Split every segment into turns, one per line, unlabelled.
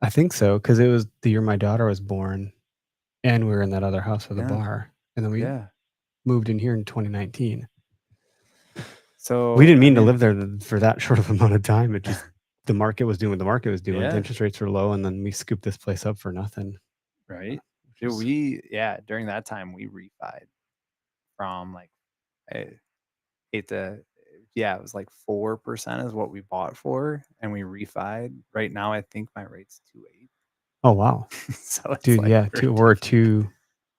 I think so, because it was the year my daughter was born, and we were in that other house with a
Yeah.
bar, and then we
Yeah.
moved in here in 2019. We
So
didn't
I
mean to
mean,
live there for that short of amount of time. It just the market was doing what the market was doing. The
yeah,
interest rates were low, and then we scooped this place up for nothing.
right.
Which
Dude,
was
during that time we refied from like I hate to yeah, it was like 4% is what we bought for, and we refied. Right now, I think my rate's 2.8.
oh wow,
So it's
dude,
like
yeah,
pretty
we're
different.
2.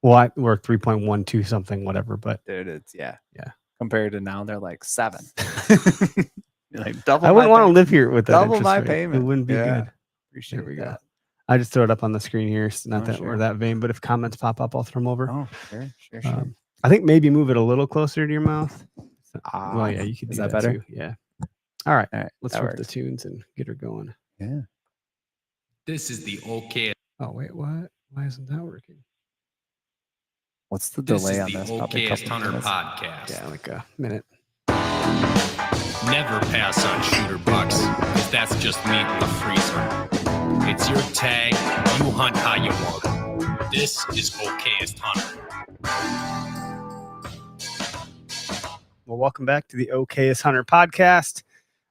Well, we're 3.12 something, whatever. But
Dude, it's
yeah,
compared to now, they're like 7. Like double
I
my
wouldn't want to
pay,
live here with that
double
interest
my
rate. It
payment.
wouldn't be
Yeah,
good. There
appreciate
we go.
that.
I just throw it up on the screen here. It's not
Oh,
that we're
sure.
that vain, but if comments pop up, I'll throw them over.
Oh, sure.
I think maybe move it a little closer to your mouth. Well, yeah, you could
Is
do
that
that
better?
too. Yeah. All right,
All right,
let's
that
rip the
works.
tunes and get her going.
Yeah.
This is the OK.
Oh wait, what? Why isn't that working?
What's the
This
delay
is
on
the
this? Probably a
OKest
couple
Hunter
minutes.
podcast.
Yeah, like a minute.
Never pass on shooter bucks, because that's just meat in the freezer. It's your tag. You hunt how you want. This is OKest Hunter.
Well, welcome back to the OKest Hunter podcast.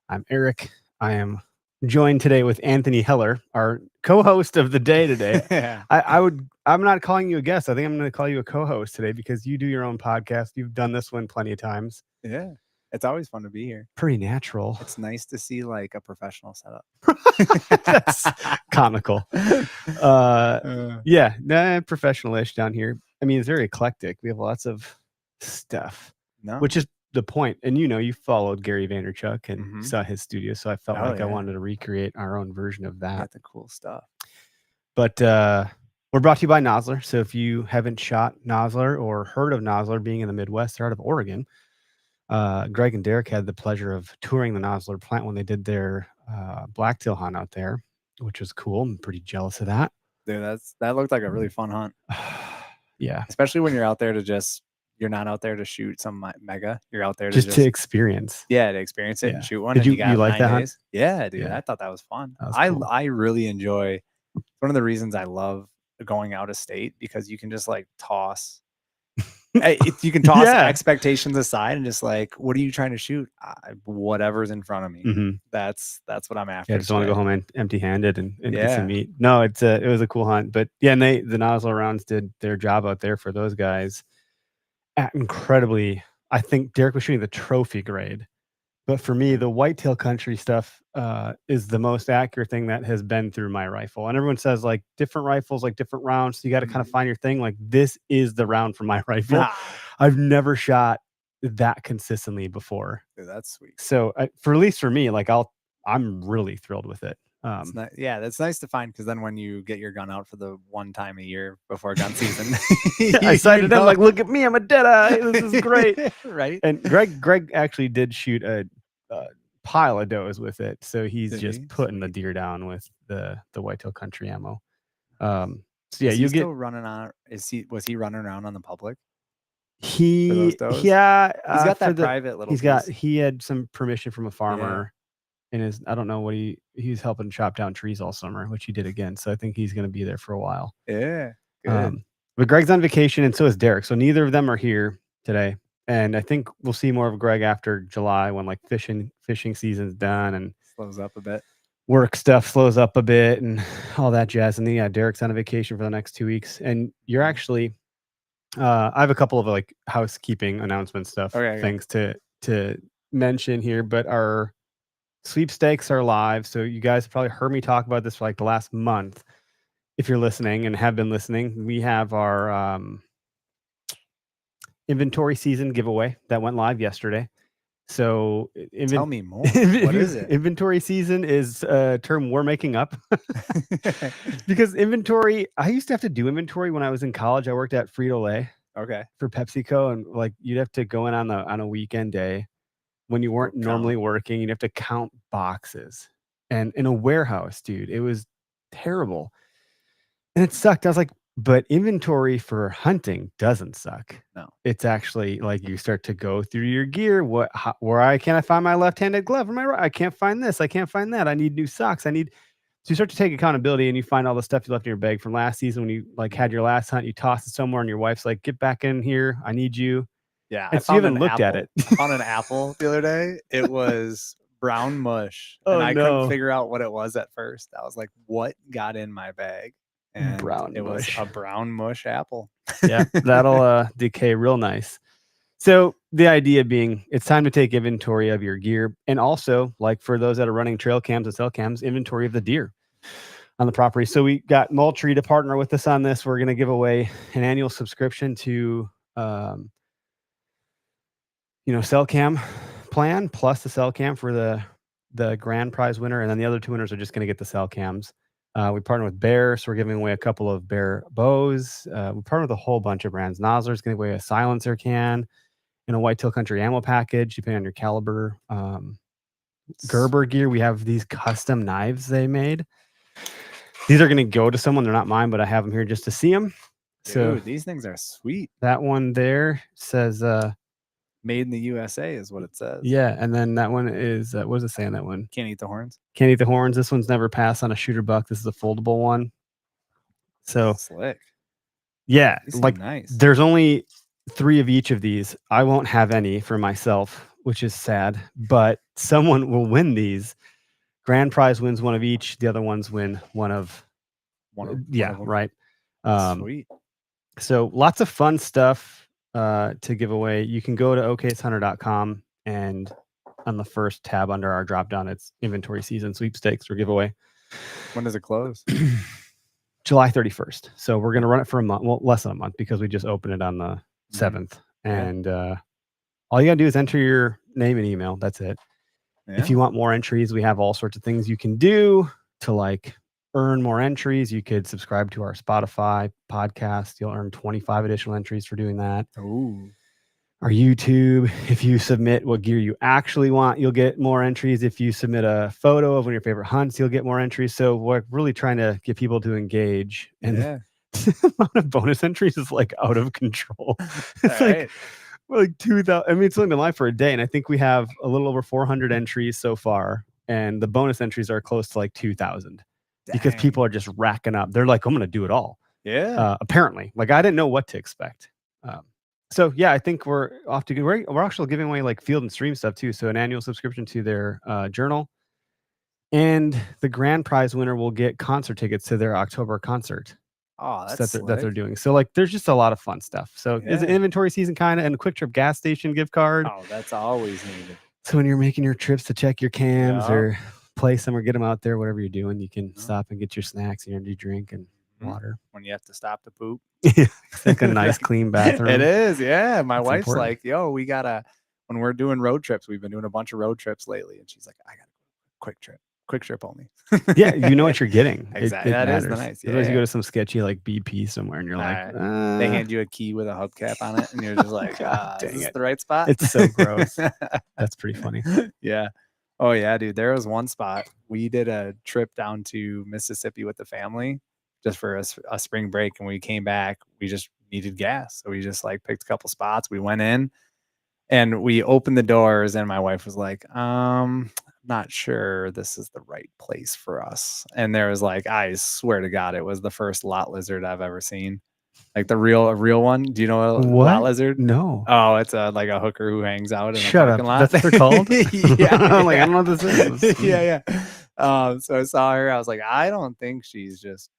I'm Eric. I am joined today with Anthony Heller, our co-host of the day today.
Yeah.
I'm not calling you a guest. I think I'm going to call you a co-host today because you do your own podcast. You've done this one plenty of times.
Yeah. It's always fun to be here.
Pretty natural.
It's nice to see like a professional setup.
That's comical. Yeah, professional-ish down here. I mean, it's very eclectic. We have lots of stuff, which is the point. And you followed Gary Vaynerchuk and saw his studio, so I felt I wanted to recreate our own version of that.
Got the cool stuff.
But we're brought to you by Nosler. So if you haven't shot Nosler or heard of Nosler being in the Midwest, they're out of Oregon. Greg and Derek had the pleasure of touring the Nosler plant when they did their blacktail hunt out there, which was cool. I'm pretty jealous of that.
Dude, that looked like a really fun hunt.
Yeah.
Especially when you're out there you're not out there to shoot some mega. You're out there
to experience.
Yeah, to experience it and shoot one.
Did you like that hunt?
Yeah, dude. I thought that was fun. Cool. I really enjoy. One of the reasons I love going out of state, because you can just like toss. You can toss expectations aside and just like, what are you trying to shoot? Whatever's in front of me.
Mm-hmm.
That's what I'm after.
Yeah, I just want to go home empty-handed and get some meat. No, it was a cool hunt. But yeah, and the Nosler rounds did their job out there for those guys. Incredibly, I think Derek was shooting the trophy grade, but for me, the whitetail country stuff is the most accurate thing that has been through my rifle. And everyone says like different rifles, like different rounds. So you got to kind of find your thing. Like this is the round for my rifle. I've never shot that consistently before.
Dude, that's sweet.
So for at least for me, like I'm really thrilled with it.
That's nice to find, because then when you get your gun out for the one time a year before gun season,
I sighted him like, look at me, I'm a Deadeye. This is great,
right?
And Greg actually did shoot a pile of does with it, so he's just putting the deer down with the whitetail country ammo. So yeah,
you get running on. Was he running around on the public?
He's got
that private little.
He had some permission from a farmer. And I don't know what he's helping chop down trees all summer, which he did again. So I think he's going to be there for a while.
Yeah. Good.
But Greg's on vacation, and so is Derek. So neither of them are here today. And I think we'll see more of Greg after July, when like fishing season's done and
slows up a bit.
Work stuff slows up a bit and all that jazz. And then Derek's on a vacation for the next 2 weeks. And you're actually I have a couple of like housekeeping announcement stuff, things to mention here, but our sweepstakes are live. So you guys probably heard me talk about this for like the last month. If you're listening and have been listening, we have our inventory season giveaway that went live yesterday. So
tell me more. What is it?
Inventory season is a term we're making up because inventory, I used to have to do inventory when I was in college. I worked at Frito-Lay for PepsiCo, and like you'd have to go in on a weekend day when you weren't normally working. You'd have to count boxes, and in a warehouse, dude, it was terrible. And it sucked. I was like, but inventory for hunting doesn't suck.
No,
it's actually like you start to go through your gear. Where can't I find my left-handed glove? Or my right? I can't find this. I can't find that. I need new socks. So you start to take accountability and you find all the stuff you left in your bag from last season when you like had your last hunt, you toss it somewhere and your wife's like, get back in here. I need you.
Yeah.
And so you haven't looked at it.
I found an apple the other day. It was brown mush. And I couldn't figure out what it was at first. I was like, what got in my bag? And it was a brown mush apple.
Yeah, that'll decay real nice. So the idea being it's time to take inventory of your gear, and also, like for those that are running trail cams and cell cams, inventory of the deer on the property. So we got Moultrie to partner with us on this. We're going to give away an annual subscription to cell cam plan plus the cell cam for the grand prize winner, and then the other 2 winners are just going to get the cell cams. We partner with Bear, so we're giving away a couple of Bear bows. We partner with a whole bunch of brands. Nosler's giving away a silencer can and a Whitetail Country ammo package, depending on your caliber. Gerber gear, we have these custom knives they made. These are going to go to someone. They're not mine, but I have them here just to see them.
Dude,
so
these things are sweet.
That one there says
made in the USA is what it says.
Yeah, and then that one is what does it say on that one?
Can't eat the horns.
Can't eat the horns. This one's never passed on a shooter buck. This is a foldable one. So
slick.
Yeah, like
nice.
There's only 3 of each of these. I won't have any for myself, which is sad, but someone will win these. Grand prize wins one of each. The other ones win one of right.
Sweet.
So lots of fun stuff to give away. You can go to okshunter.com and on the first tab under our drop down, it's inventory season sweepstakes or giveaway.
When does it close?
July 31st. So we're going to run it for a month. Well, less than a month because we just opened it on the 7th. And all you got to do is enter your name and email. That's it. Yeah. If you want more entries, we have all sorts of things you can do to like earn more entries. You could subscribe to our Spotify podcast. You'll earn 25 additional entries for doing that.
Ooh.
Our YouTube, if you submit what gear you actually want, you'll get more entries. If you submit a photo of one of your favorite hunts, you'll get more entries. So we're really trying to get people to engage. And the amount of bonus entries is like out of control. It's like 2,000. I mean, it's only been live for a day, and I think we have a little over 400 entries so far. And the bonus entries are close to like 2,000 because people are just racking up. They're like, I'm going to do it all.
Yeah.
Apparently, like I didn't know what to expect. So yeah, I think we're off to good. We're actually giving away like field and stream stuff too. So an annual subscription to their journal, and the grand prize winner will get concert tickets to their October concert.
Oh, that's
that they're doing. So like, there's just a lot of fun stuff. So it's an inventory season kind of, and a Quick Trip gas station gift card.
Oh, that's always needed.
So when you're making your trips to check your cams or play some or get them out there, whatever you're doing, you can stop and get your snacks, your energy drink, and water.
When you have to stop to poop.
It's like a nice clean bathroom.
It is. Yeah. My wife's like, yo, we gotta, when we're doing road trips, we've been doing a bunch of road trips lately. And she's like, I got a quick trip only.
Yeah. You know what you're getting.
Exactly. That is nice.
Otherwise you go to some sketchy like BP somewhere and you're like,
they hand you a key with a hubcap on it and you're just like, dang, is this the right spot?
It's so gross. That's pretty funny.
Yeah. Oh yeah, dude. There was one spot. We did a trip down to Mississippi with the family just for a spring break, and when we came back, we just needed gas, so we just like picked a couple spots. We went in and we opened the doors, and my wife was like, not sure this is the right place for us. And there was like, I swear to God, it was the first lot lizard I've ever seen, like a real one. Do you know a lot lizard?
No.
Oh, it's like a hooker who hangs out in a parking lot.
That's what they're called.
Yeah.
I'm like, I don't know what this is.
Yeah. So I saw her, I was like, I don't think she's just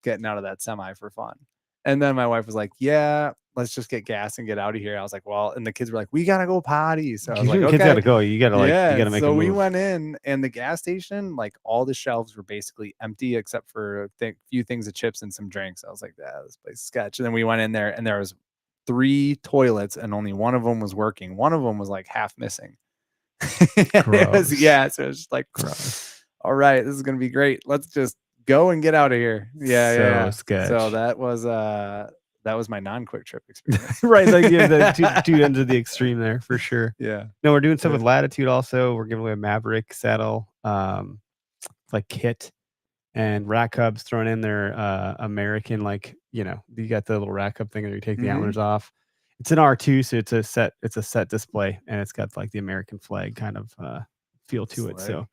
getting out of that semi for fun. And then my wife was like, yeah, let's just get gas and get out of here. I was like, well, and the kids were like, we gotta go potty. So I was like, okay,
kids gotta go. You gotta like, you gotta make.
So we went in, and the gas station, like all the shelves were basically empty except for a few things of chips and some drinks. I was like, this place is sketch. And then we went in there, and there was 3 toilets, and only one of them was working. One of them was like half missing. So it was just like, gross. All right, this is gonna be great. Let's just go and get out of here.
Sketch.
So that was my non-quick trip experience.
Right, like the two ends of the extreme there for sure.
Yeah.
No, we're doing stuff with Latitude also. We're giving away a Maverick saddle, like kit, and rack hubs thrown in there. American, like you got the little rack hub thing where you take the antlers off. It's an R2, so it's a set display, and it's got like the American flag kind of feel to it. So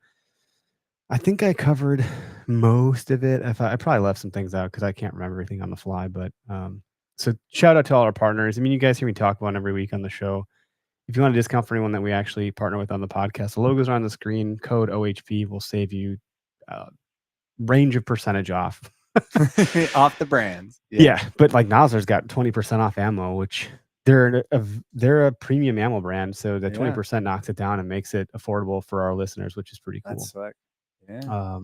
I think I covered most of it. I probably left some things out because I can't remember everything on the fly. But so shout out to all our partners. I mean, you guys hear me talk about them every week on the show. If you want a discount for anyone that we actually partner with on the podcast, the logos are on the screen. Code OHP will save you range of percentage off.
Off the brands.
Yeah, but like Nosler's got 20% off ammo, which they're a premium ammo brand. So the 20% knocks it down and makes it affordable for our listeners, which is pretty cool.
That's sick. Yeah.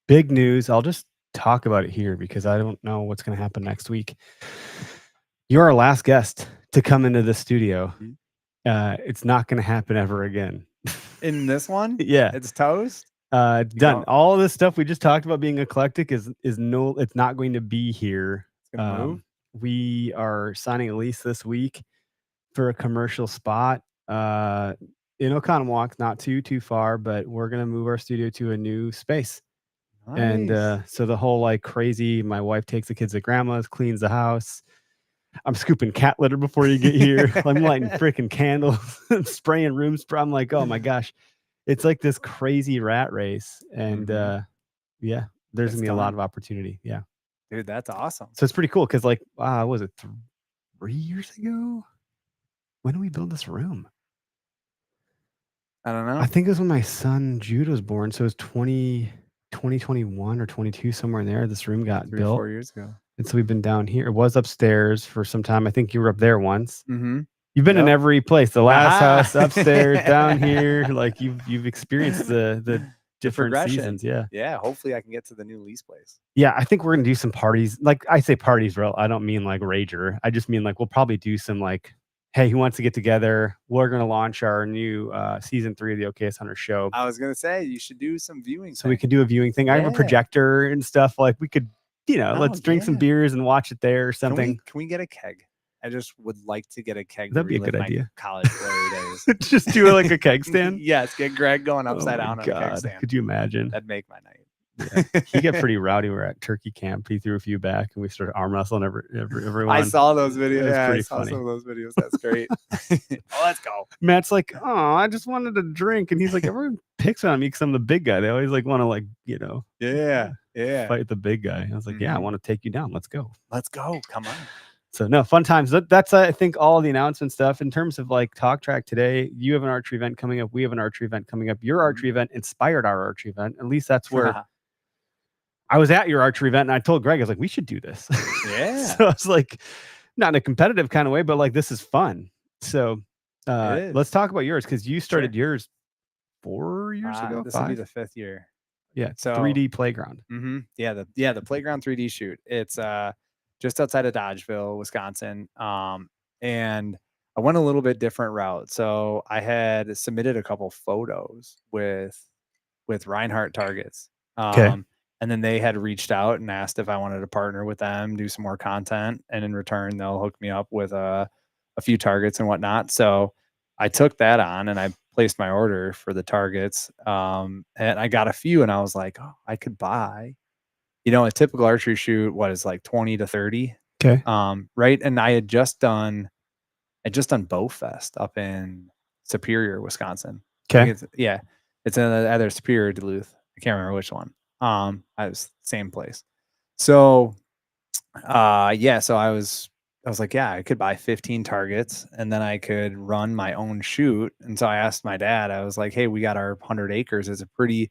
Big news. I'll just talk about it here because I don't know what's going to happen next week. You're our last guest to come into the studio. It's not going to happen ever again.
In this one?
Yeah.
It's toast?
Done. Know. All this stuff we just talked about being eclectic is no, it's not going to be here.
It's going to move.
We are signing a lease this week for a commercial spot in Oconomowoc, not too far, but we're going to move our studio to a new space. Nice. And so the whole like crazy, my wife takes the kids to grandma's, cleans the house. I'm scooping cat litter before you get here. I'm lighting freaking candles and spraying room spray. I'm like, oh my gosh, it's like this crazy rat race. And yeah, there's going to be a lot of opportunity. Yeah.
Dude, that's awesome.
So it's pretty cool because like, was it 3 years ago? When did we build this room?
I don't know.
I think it was when my son Jude was born. So it was 2021 or 22, somewhere in there. This room got built
4 years ago.
And so we've been down here. It was upstairs for some time. I think you were up there once.
Mm-hmm.
You've been in every place. The last house, upstairs, down here. Like you've experienced the different seasons. Yeah.
Yeah. Hopefully I can get to the new lease place.
Yeah. I think we're going to do some parties. Like I say parties, bro. I don't mean like rager. I just mean like we'll probably do some like, hey, who wants to get together? We're going to launch our new season 3 of the OKS Hunter show.
I was going to say you should do some viewing.
So we could do a viewing thing. I have a projector and stuff. Like we could, let's drink some beers and watch it there or something.
Can we get a keg? I just would like to get a keg.
That'd be a good idea.
College glory days.
Just do it like a keg stand.
Yes, get Greg going upside down on a keg stand.
Could you imagine?
That'd make my night.
Yeah. He got pretty rowdy. We're at turkey camp. He threw a few back, and we started arm wrestling everyone.
I saw those videos.
Yeah,
I saw some of those videos. That's great. Let's go.
Matt's like, oh, I just wanted to drink, and he's like, everyone picks on me because I'm the big guy. They always like want to fight the big guy. I was like, yeah, I want to take you down. Let's go.
Let's go. Come on.
So no, fun times. That's I think all the announcement stuff in terms of like Talk Track today. You have an archery event coming up. We have an archery event coming up. Your archery event inspired our archery event. At least that's where I was at your archery event, and I told Greg, I was like, we should do this.
Yeah.
So I was like, not in a competitive kind of way, but like this is fun. So let's talk about yours because you started yours 4 years ago.
This will be the 5th year.
Yeah. So 3D playground.
Mm-hmm. Yeah. The playground 3D shoot. It's just outside of Dodgeville, Wisconsin. And I went a little bit different route. So I had submitted a couple photos with Reinhardt targets. And then they had reached out and asked if I wanted to partner with them, do some more content. And in return, they'll hook me up with a few targets and whatnot. So I took that on and I placed my order for the targets. And I got a few and I was like, oh, I could buy, a typical archery shoot, what is like 20 to 30.
Okay.
Right. And I had just done Bow Fest up in Superior, Wisconsin.
Okay.
It's in either Superior or Duluth. I can't remember which one. I was same place. So, so I was like, yeah, I could buy 15 targets and then I could run my own shoot. And so I asked my dad, I was like, hey, we got our 100 acres. My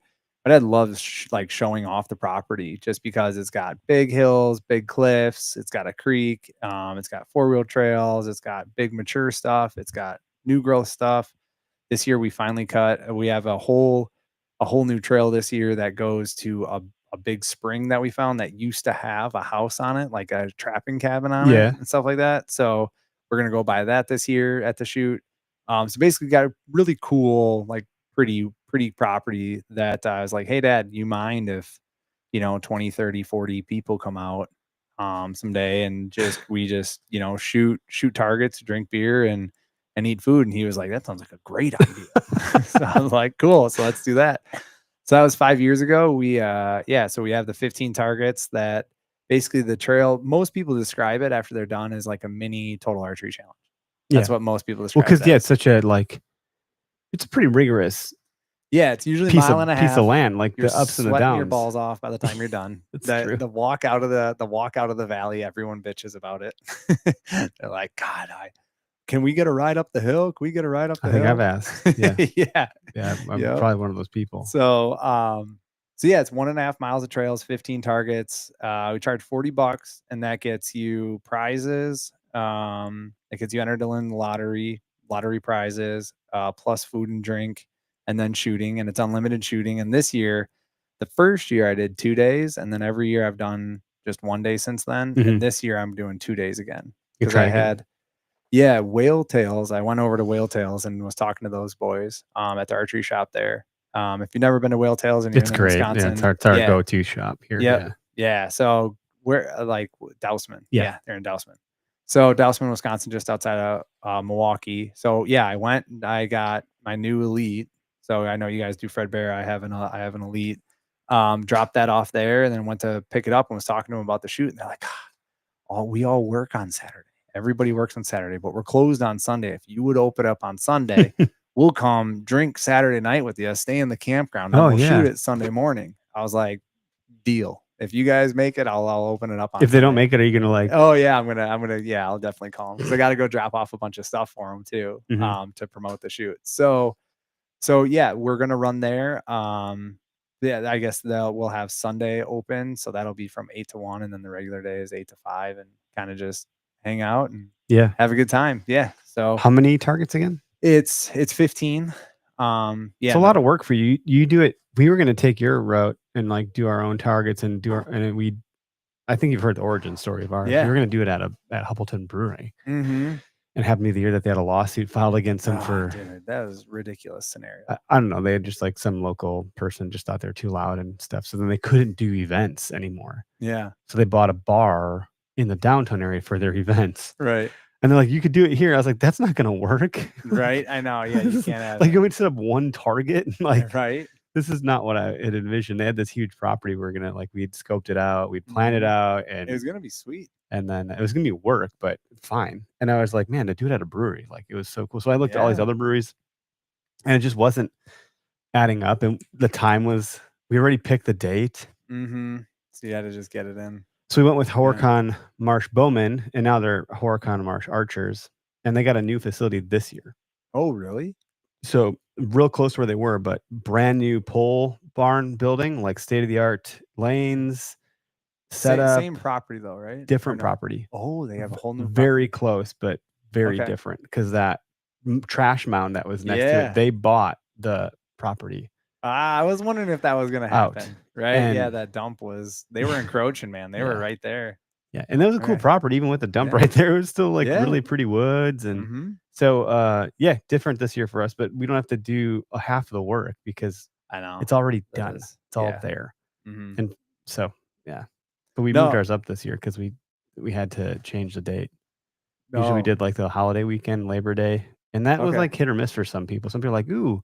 dad loves showing off the property just because it's got big hills, big cliffs. It's got a creek. It's got 4-wheel trails. It's got big mature stuff. It's got new growth stuff. This year we finally we have a whole new trail this year that goes to a big spring that we found that used to have a house on it, like a trapping cabin on it and stuff like that. So we're going to go by that this year at the shoot. So basically got a really cool, like pretty property that I was like, hey dad, you mind if, 20, 30, 40 people come out someday and we shoot targets, drink beer and eat food. And he was like, that sounds like a great idea. So I was like, cool. So let's do that. So that was 5 years ago. So we have the 15 targets that basically the trail, most people describe it after they're done as like a mini total archery challenge. That's what most people describe.
Well, because it's such a it's a pretty rigorous
Yeah, it's usually a
piece
mile and a half.
Piece of land, like
You're
the ups and the
sweating
downs.
your balls off by the time you're done.
True.
The walk out of the valley, everyone bitches about it. They're like, God, can we get a ride up the hill? Can we get a ride up the hill?
I think I've asked. Yeah.
Yeah.
I'm probably one of those people.
So yeah, it's 1.5 miles of trails, 15 targets. We charge $40, and that gets you prizes. It gets you entered in the lottery prizes, plus food and drink, and then shooting, and it's unlimited shooting. And this year, the first year I did 2 days, and then every year I've done just 1 day since then. And this year I'm doing 2 days again because I had Whale Tails. I went over to Whale Tails and was talking to those boys at the archery shop there. If you've never been to Whale Tails and you're in
great.
Wisconsin,
it's our go-to shop here.
Yeah. So we're like Dousman.
Yeah,
they're in Dousman. So Dousman, Wisconsin, just outside of Milwaukee. So yeah, I went. I got my new Elite. So I know you guys do Fred Bear. I have an Elite. Dropped that off there, and then went to pick it up and was talking to them about the shoot. And they're like, we all work on Saturday. Everybody works on Saturday, but we're closed on Sunday. If you would open up on Sunday, we'll come drink Saturday night with you, stay in the campground, and we'll shoot it Sunday morning. I was like, deal. If you guys make it, I'll open it up on
If they don't make it, are you gonna
Oh yeah, I'm gonna I'll definitely call them because I got to go drop off a bunch of stuff for them too, to promote the shoot. So yeah, we're gonna run there. I guess we'll have Sunday open, so that'll be from 8 to 1, and then the regular day is 8 to 5, and kind of just hang out and have a good time. Yeah. So
how many targets again?
It's 15.
It's a lot of work for you. You do it. We were going to take your route and like do our own targets and I think you've heard the origin story of ours. We were going to do it at Huppleton Brewery. And happened to be the year that they had a lawsuit filed against them
dude, that was a ridiculous scenario.
I don't know. They had just like some local person just thought they were too loud and stuff. So then they couldn't do events anymore.
Yeah.
So they bought a bar in the downtown area for their events.
Right.
And they're like, you could do it here. I was like, that's not going to work.
Right. I know. Yeah. You can't have
like you would set up one target. Like,
right.
This is not what I had envisioned. They had this huge property. We'd scoped it out. We'd planned it out. And
it was going to be sweet.
And then it was going to be work, but fine. And I was like, man, to do it at a brewery, like it was so cool. So I looked at all these other breweries and it just wasn't adding up. And the time we already picked the date.
So you had to just get it in.
So we went with Horicon Marsh Bowman, and now they're Horicon Marsh Archers, and they got a new facility this year.
Oh, really?
So real close to where they were, but brand new pole barn building, like state-of-the-art lanes, setup.
Same property though, right?
Different property.
Oh, they have a whole new
very close, but very different because that trash mound that was next to it, they bought the property.
I was wondering if that was going to happen. Right. And that dump they were encroaching, man. They were right there.
Yeah. And that was a cool property, even with the dump right there. It was still like really pretty woods. And so, different this year for us, but we don't have to do a half of the work because
I know
it's already done. It's all there. And so, but we moved ours up this year because we had to change the date. Usually we did like the holiday weekend, Labor Day. And that was like hit or miss for some people. Some people are like, ooh,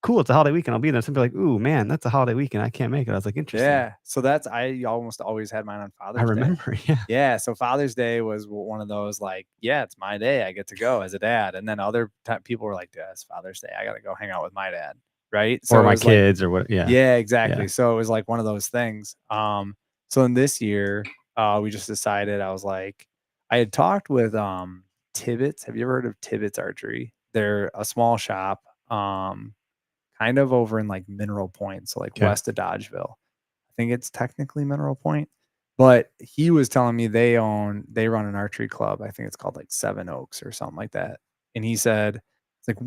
cool, it's a holiday weekend, I'll be there. Some people are like, ooh, man, that's a holiday weekend, I can't make it. I was like, interesting.
Yeah. So I almost always had mine on Father's Day.
I remember,
Yeah. So Father's Day was one of those like, yeah, it's my day. I get to go as a dad. And then other people were like, it's Father's Day. I got to go hang out with my dad. Right.
So or my kids or what.
Yeah, exactly. Yeah. So it was like one of those things. So in this year, we just decided, I was like, I had talked with Tibbetts. Have you ever heard of Tibbetts Archery? They're a small shop, kind of over in like Mineral Point, so like west of Dodgeville. I think it's technically Mineral Point, but he was telling me they run an archery club. I think it's called like Seven Oaks or something like that. And he said, it's like,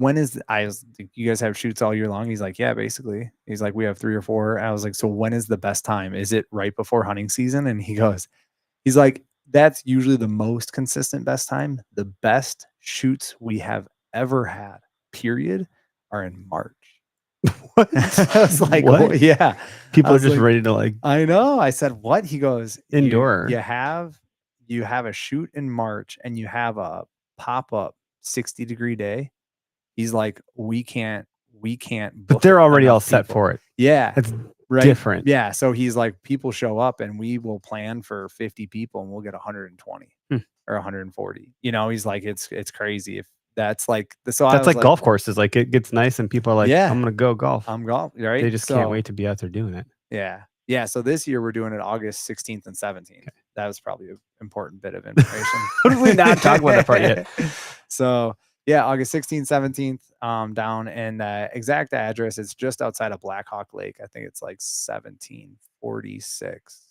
I was like, you guys have shoots all year long? He's like, yeah, basically. He's like, we have 3 or 4. I was like, so when is the best time? Is it right before hunting season? And he's like, that's usually the most consistent best time. The best shoots we have ever had, period, are in March.
What?
I was like, what? Yeah.
People are just ready to like.
I know. I said, what? He goes,
indoor.
You have a shoot in March and you have a pop-up 60-degree day. He's like, we can't.
But they're already all set for it.
Yeah.
It's right. Different.
Yeah. So he's like, people show up and we will plan for 50 people and we'll get 120 or 140. You know, he's like, it's crazy. that's like
that's like golf courses. Like it gets nice and people are like, I'm gonna go golf.
I'm golf, right?
They just can't wait to be out there doing it.
Yeah. So this year we're doing it August 16th and 17th. Okay. That was probably an important bit of information.
What did we not talk about that part yet?
So yeah, August 16th, 17th, down, and the exact address is just outside of Black Hawk Lake. I think it's like 1746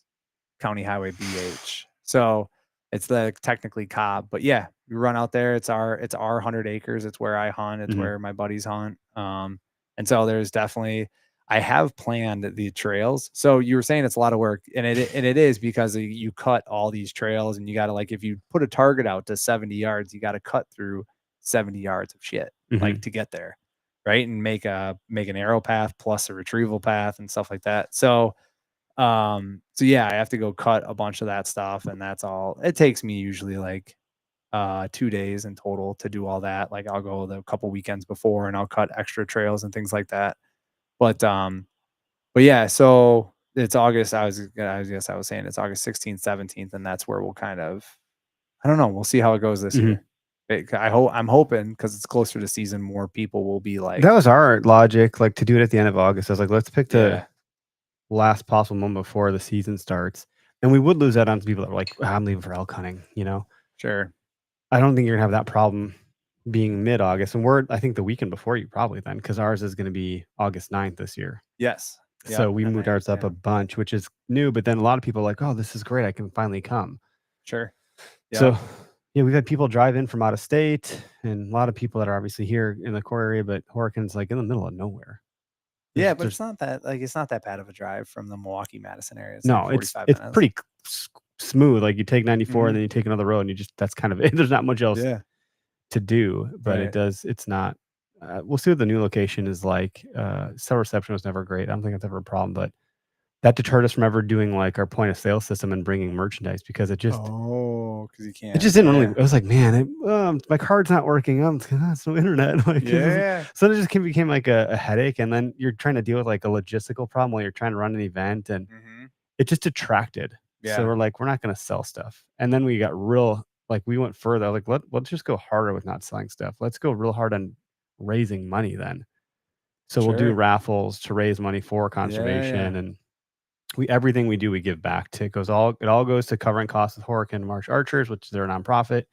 County Highway BH. So it's the technically Cobb, but yeah, we run out there. It's our 100 acres. It's where I hunt. It's where my buddies hunt. And so there's definitely, I have planned the trails. So you were saying it's a lot of work, and it is, because you cut all these trails, and you got to, like, if you put a target out to 70 yards, you got to cut through 70 yards of shit, like, to get there. Right. And make an arrow path plus a retrieval path and stuff like that. So yeah, I have to go cut a bunch of that stuff, and that's all. It takes me usually like 2 days in total to do all that. Like, I'll go the couple weekends before, and I'll cut extra trails and things like that. But yeah, so it's August. I guess I was saying it's August 16th, 17th, and that's where we'll kind of, I don't know, we'll see how it goes this year. I'm hoping, because it's closer to season, more people will be like,
that was our logic, like, to do it at the end of August. I was like, let's pick the last possible moment before the season starts, and we would lose out on people that were like, I'm leaving for elk hunting,
Sure.
I don't think you're gonna have that problem being mid-August, and I think the weekend before you probably, then, because ours is going to be August 9th this year.
Yes.
So we moved ours up a bunch, which is new, but then a lot of people are like, oh, this is great, I can finally come.
Sure.
So yeah, we've had people drive in from out of state, and a lot of people that are obviously here in the core area, but Horicken's like in the middle of nowhere.
Yeah, but it's not that bad of a drive from the Milwaukee Madison area. It's
no,
like
it's pretty smooth. Like, you take 94 and then you take another road, and that's kind of it. There's not much else to do, but it's not. We'll see what the new location is like. Cell reception was never great. I don't think that's ever a problem, but that deterred us from ever doing like our point of sale system and bringing merchandise, because it just
because you can't.
It just didn't really. I was like, man, my card's not working. It's no internet. Like, so it just became like a headache, and then you're trying to deal with like a logistical problem while you're trying to run an event, and it just detracted. So we're like, we're not going to sell stuff, and then we got real. Like, we went further. Like, let's just go harder with not selling stuff. Let's go real hard on raising money then. So we'll do raffles to raise money for conservation, and everything we do, we give back to. It all goes to covering costs with Horicken Marsh Archers, which is their nonprofit,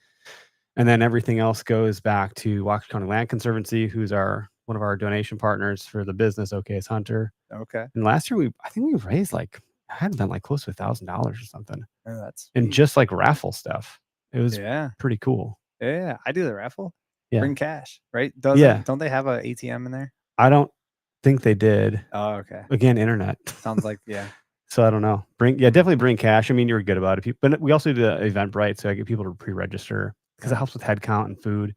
and then everything else goes back to Waukesha County Land Conservancy, who's one of our donation partners for the business OKS Hunter.
Okay.
And last year I think we raised had been like close to $1,000 or something.
Oh, that's
and just like raffle stuff. It was pretty cool.
Yeah, I do the raffle.
Yeah.
Bring cash, right? Don't they have a ATM in there?
I don't think they did.
Oh, okay.
Again, internet.
Sounds like
So I don't know. Definitely bring cash. I mean, you're good about it. But we also do the Eventbrite, so I get people to pre-register, because it helps with head count and food.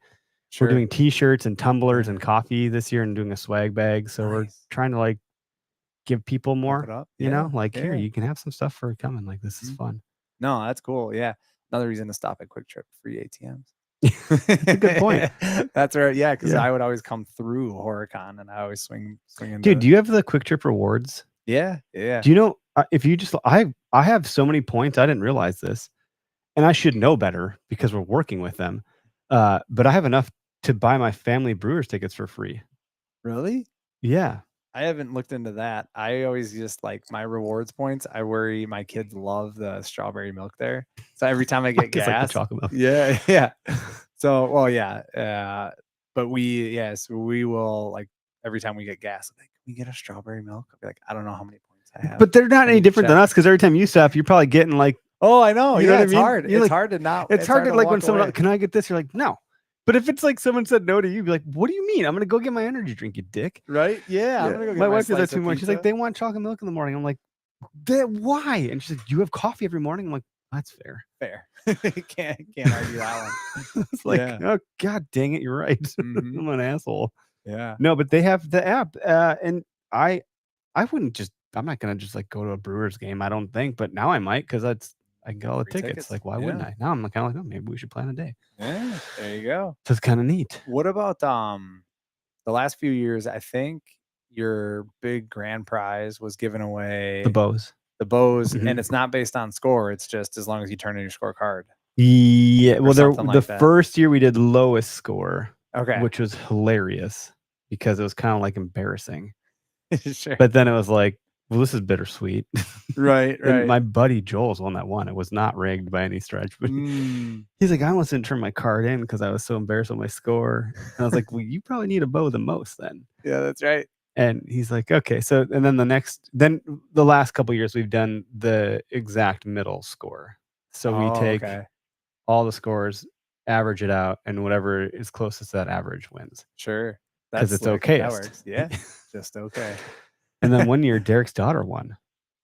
Sure. We're doing T-shirts and tumblers and coffee this year, and doing a swag bag. So we're trying to like give people more. Here, you can have some stuff for coming. Like, this is fun.
No, that's cool. Yeah, another reason to stop at Quick Trip. Free ATMs.
That's a good point.
That's right. Yeah, because I would always come through Horicon, and I always swing into.
Dude, do you have the Quick Trip rewards?
Yeah.
Do you know if you just I have so many points, I didn't realize this, and I should know better because we're working with them. But I have enough to buy my family Brewers tickets for free.
Really?
Yeah.
I haven't looked into that. I always just like my rewards points. I worry my kids love the strawberry milk there. So every time I get gas,
like the chocolate milk.
Yeah. So, but we will, like, every time we get gas, I'm like, can we get a strawberry milk? I'll be like, I don't know how many points I have.
But they're not any different than us, because every time you stop, you're probably getting like,
oh, I know.
You know what
it's
I mean?
hard.
You're
it's
like,
hard to not.
It's hard to like when someone else, can I get this? You're like, no. But if it's like someone said no to you, be like, what do you mean? I'm gonna go get my energy drink, you dick.
Right? Yeah. I'm gonna go get
my wife does that too much. She's like, they want chocolate milk in the morning. I'm like, why? And she's like, you have coffee every morning. I'm like, that's fair.
can't argue that one.
It's like, oh god dang it, you're right. I'm an asshole.
Yeah.
No, but they have the app, and I wouldn't I'm not gonna just like go to a Brewers game, I don't think, but now I might, because I can get all the tickets. Like, why wouldn't I? Now I'm kind of like, oh, maybe we should plan a day.
Yeah, there you go.
So it's kind of neat.
What about the last few years? I think your big grand prize was given away.
The bows,
and it's not based on score. It's just as long as you turn in your scorecard.
Yeah. Well, the first year we did lowest score.
Okay.
which was hilarious because it was kind of like embarrassing.
Sure.
But then it was like, well, this is bittersweet.
Right.
And my buddy Joel's the one that won. It was not rigged by any stretch, but he's like, I almost didn't turn my card in because I was so embarrassed with my score. And I was like, well, you probably need a bow the most then.
Yeah, that's right.
And he's like, okay. So, and then the last couple of years, we've done the exact middle score. So we take all the scores, average it out, and whatever is closest to that average wins.
Sure.
Because it's okay.
That works. Yeah. Just okay.
And then one year, Derek's daughter won.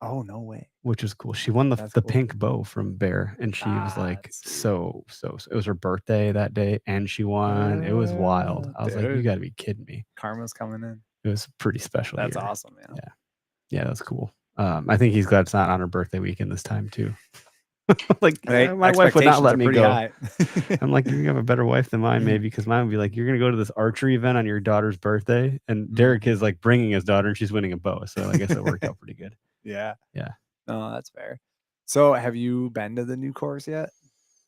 Oh, no way.
Which was cool. She won the pink bow from Bear, and she was like, so it was her birthday that day, and she won. It was wild. I was like, you got to be kidding me.
Karma's coming in.
It was pretty special.
That's awesome, man.
Yeah, that's cool. I think he's glad it's not on her birthday weekend this time too. Like, my wife would not let me go. I'm like, you have a better wife than mine, maybe, because mine would be like, you're gonna go to this archery event on your daughter's birthday, and Derek is like bringing his daughter, and she's winning a bow. So I guess it worked out pretty good.
Yeah.
Yeah.
No, that's fair. So, have you been to the new course yet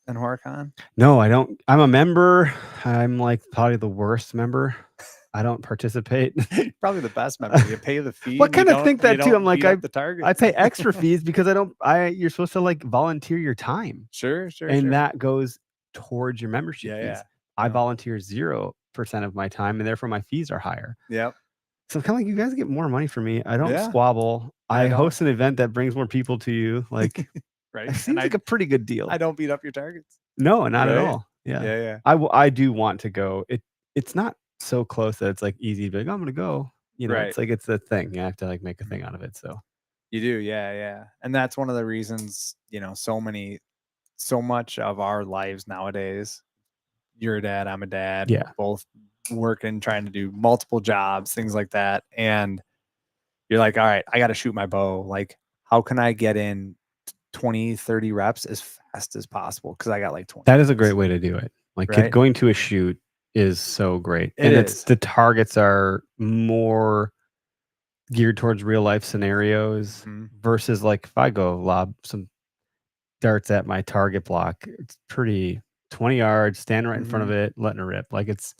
in Horicon?
No, I don't. I'm a member. I'm like probably the worst member. I don't participate.
Probably the best member. You pay the fee.
Well, I kind of think that too. I'm like, I pay extra fees because you're supposed to like volunteer your time.
Sure.
And that goes towards your membership fees.
Yeah.
I volunteer 0% of my time, and therefore my fees are higher.
Yep.
So kind of like, you guys get more money from me. I don't squabble. I host an event that brings more people to you. Like,
right.
It seems like a pretty good deal.
I don't beat up your targets.
No, not at all.
Yeah.
I do want to go. It's not so close that it's like easy to be like, oh, I'm gonna go. You know, it's like, it's a thing. You have to like make a thing out of it. So
you do, yeah. And that's one of the reasons, so much of our lives nowadays. You're a dad, I'm a dad.
Yeah.
Both working, trying to do multiple jobs, things like that. And you're like, all right, I got to shoot my bow. Like, how can I get in 20, 30 reps as fast as possible? Because I got like 20.
That is a great way to do it. Like, going to a shoot is so great. It's the targets are more geared towards real life scenarios versus like if I go lob some darts at my target block, it's pretty 20 yards, standing right in front of it, letting it rip. Like, it's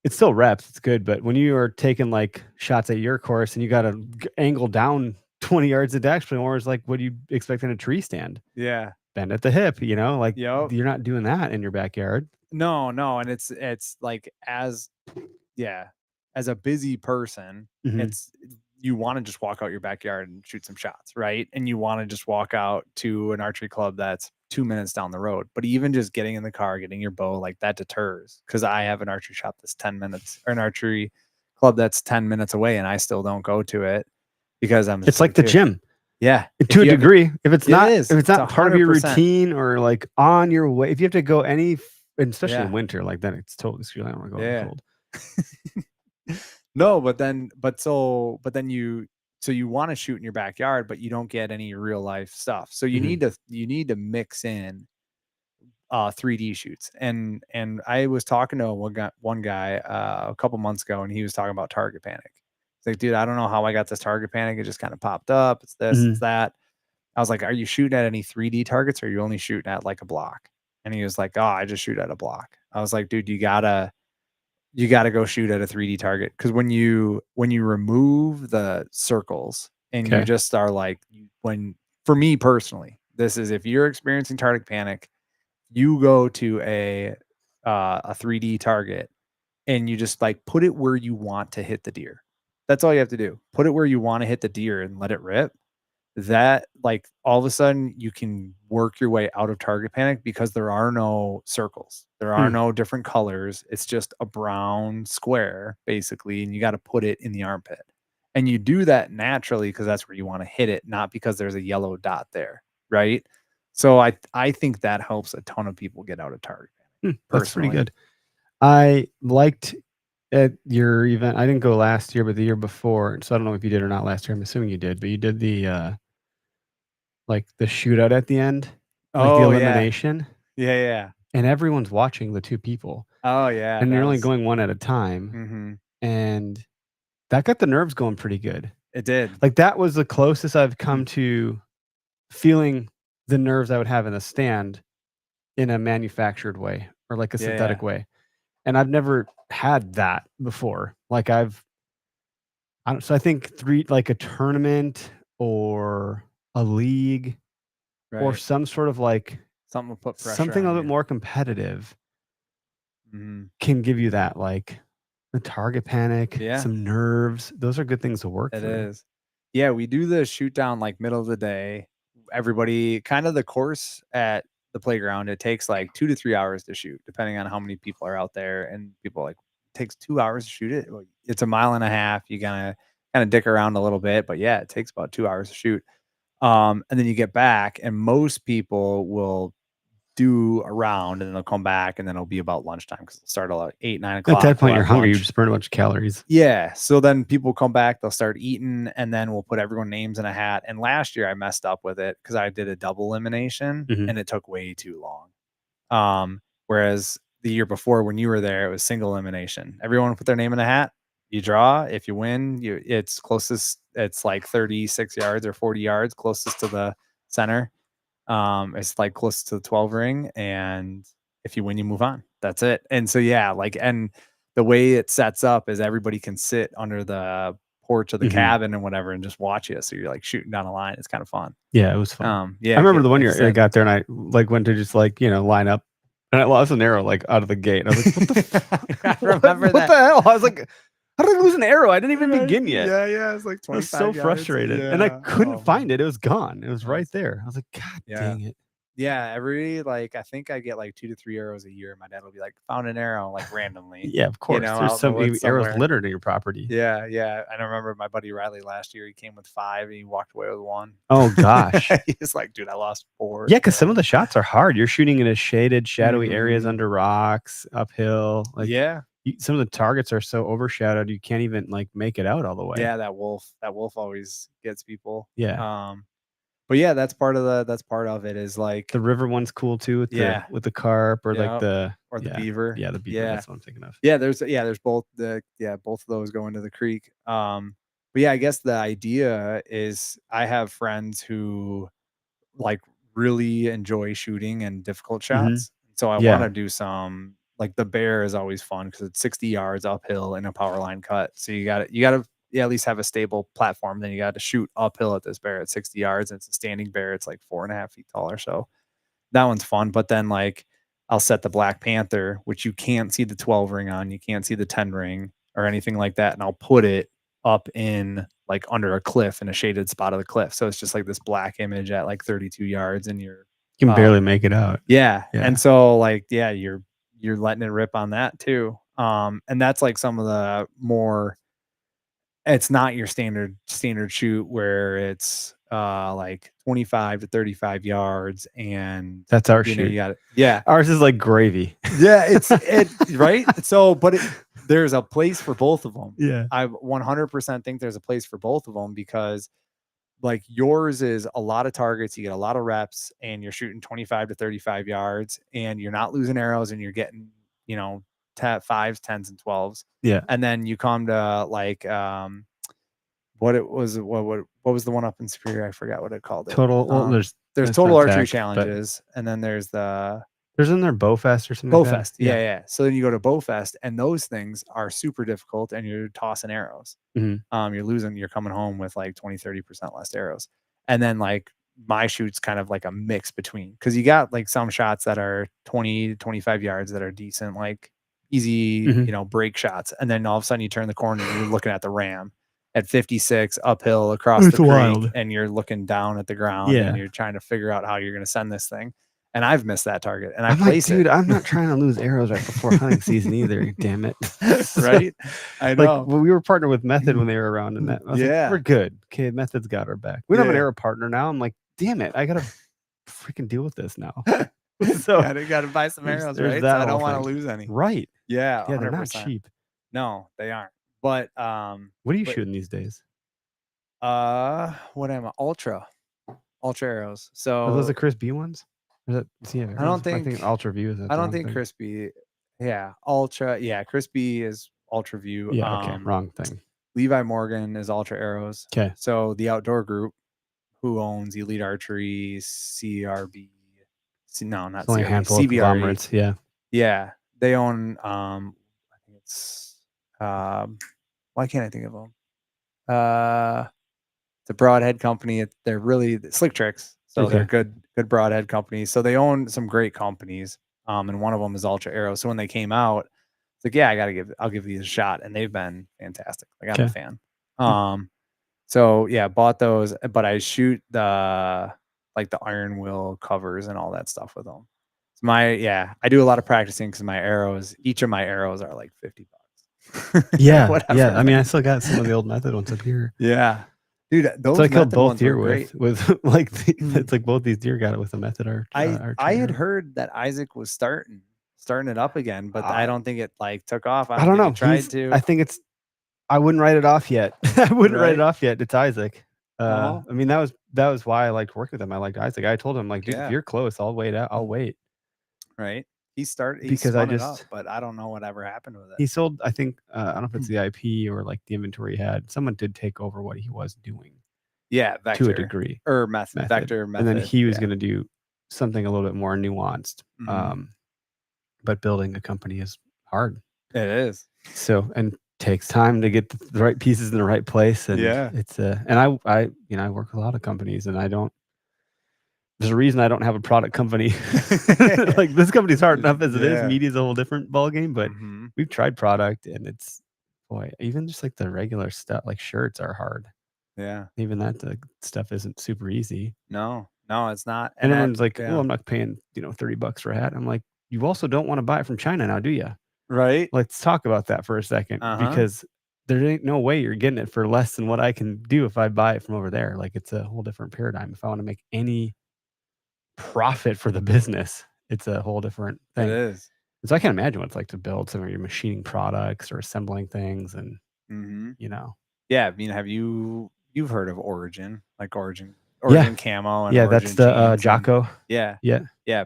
still reps, it's good, but when you are taking like shots at your course and you got to angle down 20 yards at actually, or it's like, what do you expect in a tree stand?
Yeah.
Bend at the hip, like you're not doing that in your backyard.
No. And it's like, as a busy person, you want to just walk out your backyard and shoot some shots, right? And you want to just walk out to an archery club that's 2 minutes down the road. But even just getting in the car, getting your bow, like, that deters. Because I have an archery shop that's 10 minutes, or an archery club that's 10 minutes away, and I still don't go to it because it's
like the gym.
Yeah.
To a degree. If it's not part of your
100%.
routine or like on your way, if you have to go especially in winter, like, then it's totally screwed. I don't want to go in the cold.
No, but then you want to shoot in your backyard, but you don't get any real life stuff. So you need to mix in 3D shoots. And I was talking to one guy a couple months ago, and he was talking about target panic. He's like, dude, I don't know how I got this target panic. It just kind of popped up. It's this, it's that. I was like, are you shooting at any 3D targets, or are you only shooting at like a block? And he was like, oh, I just shoot at a block. I was like, dude, you gotta go shoot at a 3D target. Because when you remove the circles and you just are like, for me personally, this is, if you're experiencing target panic, you go to a 3D target and you just like put it where you want to hit the deer. That's all you have to do. Put it where you want to hit the deer and let it rip. That, like, all of a sudden you can work your way out of target panic because there are no circles. There are no different colors. It's just a brown square basically. And you got to put it in the armpit, and you do that naturally because that's where you want to hit it, not because there's a yellow dot there. Right. So I think that helps a ton of people get out of target panic.
That's pretty good. I liked at your event. I didn't go last year, but the year before. So I don't know if you did or not last year. I'm assuming you did, but you did the, like the shootout at the end, like the elimination.
Yeah.
And everyone's watching the two people.
Oh yeah.
And you're only going one at a time. And that got the nerves going pretty good.
It did.
Like, that was the closest I've come to feeling the nerves I would have in a stand in a manufactured way, or like a synthetic way. and I've never had that before. Like so I think like a tournament or a league or some sort of like
something will put pressure
something a
on
little bit
you.
more competitive can give you that, like the target panic, some nerves. Those are good things to work through.
It is. Yeah, we do the shoot down like middle of the day. Everybody kind of the course at the playground, it takes like 2 to 3 hours to shoot, depending on how many people are out there. And people like, it takes 2 hours to shoot it. It's a mile and a half. You gotta kind of dick around a little bit, but yeah, it takes about 2 hours to shoot. And then you get back, and most people will do a round and then they'll come back, and then it'll be about lunchtime because it'll start at like 8, 9 o'clock.
At that point, you're hungry. You just burn a bunch of calories.
Yeah. So then people come back, they'll start eating, and then we'll put everyone's names in a hat. And last year I messed up with it because I did a double elimination and it took way too long. Whereas the year before when you were there, it was single elimination. Everyone put their name in a hat. You draw. If you win, it's closest. It's like 36 yards or 40 yards closest to the center. It's like close to the 12 ring, and if you win, you move on. That's it. And so yeah, like, and the way it sets up is everybody can sit under the porch of the cabin and whatever and just watch you. So you're like shooting down a line. It's kind of fun.
Yeah, it was fun.
Yeah,
I remember the one year I got there and I like went to just like, line up and I lost an arrow like out of the gate. I was like, what the fuck?
I remember
what the hell? I was like, how did I lose an arrow? I didn't even begin yet.
Yeah. It was like 25
I was so frustrated. And I couldn't find it. It was gone. It was right there. I was like, God dang it.
Yeah, I think I get like 2 to 3 arrows a year. My dad will be like, found an arrow, like randomly.
Yeah, of course. There's so many arrows littered in your property.
Yeah. I remember my buddy Riley last year. He came with 5 and he walked away with 1.
Oh gosh.
He's like, dude, I lost 4.
Yeah, because some of the shots are hard. You're shooting in a shaded, shadowy areas under rocks, uphill. Like some of the targets are so overshadowed you can't even like make it out all the way.
Yeah, that wolf always gets people.
Yeah.
But yeah, that's part of it is like
the river one's cool too with the carp or like the
beaver.
Yeah, the beaver. That's what I'm thinking of.
Yeah, there's both both of those go into the creek. But yeah, I guess the idea is I have friends who like really enjoy shooting and difficult shots. So I want to do some, like the bear is always fun because it's 60 yards uphill in a power line cut. So you got to at least have a stable platform. Then you got to shoot uphill at this bear at 60 yards. And it's a standing bear. It's like 4.5 feet tall or so. That one's fun. But then like I'll set the Black Panther, which you can't see the 12 ring on. You can't see the 10 ring or anything like that. And I'll put it up in like under a cliff in a shaded spot of the cliff. So it's just like this black image at like 32 yards and you
can barely make it out.
Yeah. And so like, yeah, you're letting it rip on that too. And that's like some of the more, it's not your standard shoot where it's like 25 to 35 yards and
that's our shoot.
You got it. Yeah.
Ours is like gravy.
Yeah. It's right. So, but there's a place for both of them.
Yeah.
I 100% think there's a place for both of them because like yours is a lot of targets. You get a lot of reps and you're shooting 25 to 35 yards and you're not losing arrows and you're getting, 5s, 10s and 12s.
Yeah.
And then you come to like, what was the one up in Superior? I forgot what it called.
Total. Well,
there's total archery challenges. And then there's
in there Bowfest or something.
Bowfest. Like yeah. So then you go to Bowfest and those things are super difficult and you're tossing arrows. You're losing, you're coming home with like 20-30% less arrows. And then like my shoot's kind of like a mix between, because you got like some shots that are 20 to 25 yards that are decent, like easy, break shots. And then all of a sudden you turn the corner and you're looking at the ram at 56 uphill across the creek and you're looking down at the ground and you're trying to figure out how you're going to send this thing. And I've missed that target. And I'm like, dude,
I'm not trying to lose arrows right before hunting season either. Damn it.
Right? I know.
Like, we were partnered with Method when they were around, and that I was like, we're good. Okay, Method's got our back. We don't have an arrow partner now. I'm like, damn it, I gotta freaking deal with this now.
So I gotta buy some arrows, right? So I don't want to lose any.
Right.
Yeah.
Yeah, they're not cheap.
No, they aren't. But
what are you shooting these days?
What am I? Ultra arrows. So
are those the Chris B ones? I think Ultra View is.
I don't think Chris B. Yeah, Ultra. Yeah, Chris B is Ultra View.
Yeah, okay, wrong thing.
Levi Morgan is Ultra Arrows.
Okay.
So the Outdoor Group, who owns Elite Archery, CRB. No, not
only a handful of conglomerates. Yeah.
Yeah. They own I think it's why can't I think of them? It's a broadhead company. They're really Slick Tricks. So they're good broadhead companies. So they own some great companies. And one of them is Ultra Aero. So when they came out, it's like, yeah, I'll give these a shot. And they've been fantastic. Like I'm a fan. So yeah, bought those, but I shoot the iron wheel covers and all that stuff with them. So I do a lot of practicing because each of my arrows are like $50.
Yeah. I mean, I still got some of the old Method ones up here.
Yeah. Dude, those
I killed
Method
both
ones
deer
were great.
with like it's like both these deer got it with the Method art.
I had heard that Isaac was starting it up again, but I don't think it like took off.
I don't know.
He tried to.
I think I wouldn't write it off yet. I wouldn't write it off yet. It's Isaac. I mean, that was why I liked working with him. I liked Isaac. I told him like, dude, if you're close, I'll wait out. I'll wait.
Right. He
because I just,
up, but I don't know whatever happened with it.
He sold, I think, I don't know if it's the IP or like the inventory he had. Someone did take over what he was doing.
Yeah, Vector,
to a degree,
or Method. Vector, Method,
and then he was going to do something a little bit more nuanced. But building a company is hard.
It is.
So, and takes time to get the right pieces in the right place. And it's and I work with a lot of companies, and there's a reason I don't have a product company. Like this company's hard enough as it is. Media's a whole different ballgame, but we've tried product, and it's even just like the regular stuff, like shirts are hard.
Yeah.
Even that stuff isn't super easy.
No, it's not.
And everyone's like, "Oh, I'm not paying, $30 for a hat." I'm like, "You also don't want to buy it from China now, do you?"
Right.
Let's talk about that for a second, because there ain't no way you're getting it for less than what I can do if I buy it from over there. Like it's a whole different paradigm. If I want to make any profit for the business, it's a whole different thing.
It is.
So I can't imagine what it's like to build some of your machining products or assembling things, and
Yeah, I mean, you've heard of Origin, like Origin camo, and Origin
that's the Jocko.
Yeah.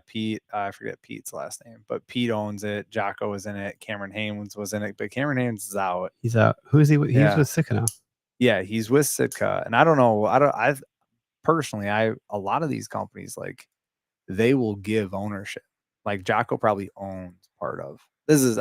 Pete, I forget Pete's last name, but Pete owns it. Jocko was in it. Cameron Haynes was in it, but Cameron Haynes is out.
He's out. Who is he? He's with Sitka now.
Yeah, he's with Sitka, and I don't know. I've personally, a lot of these companies, like they will give ownership. Like Jocko probably owns part of. This is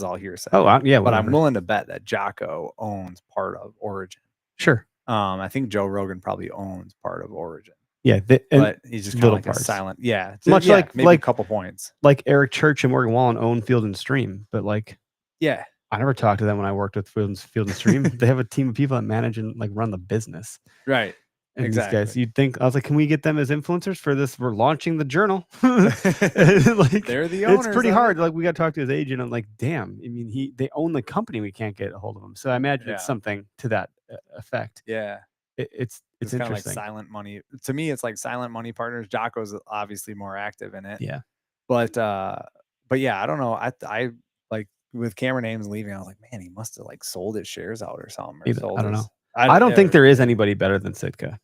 all hearsay.
Oh yeah,
but I'm willing to bet that Jocko owns part of Origin.
Sure.
I think Joe Rogan probably owns part of Origin.
Yeah,
but he's just kind of like a silent. Yeah,
much like
maybe a couple points.
Like Eric Church and Morgan Wallen own Field and Stream, but like,
yeah,
I never talked to them when I worked with Field and Stream. They have a team of people that manage and like run the business.
Right.
And exactly. These guys, you'd think, I was like, can we get them as influencers for this? We're launching the journal. Like,
they're the owners.
It's pretty hard. Like we got to talk to his agent. I'm like, damn. I mean, they own the company. We can't get a hold of them. So I imagine it's something to that effect.
Yeah.
It's
kind of like silent money. To me, it's like silent money partners. Jocko's obviously more active in it.
Yeah.
But yeah, I don't know. I like with Cameron Haynes leaving, I was like, man, he must have like sold his shares out or something.
I don't know. I don't think there is anybody better than Sitka.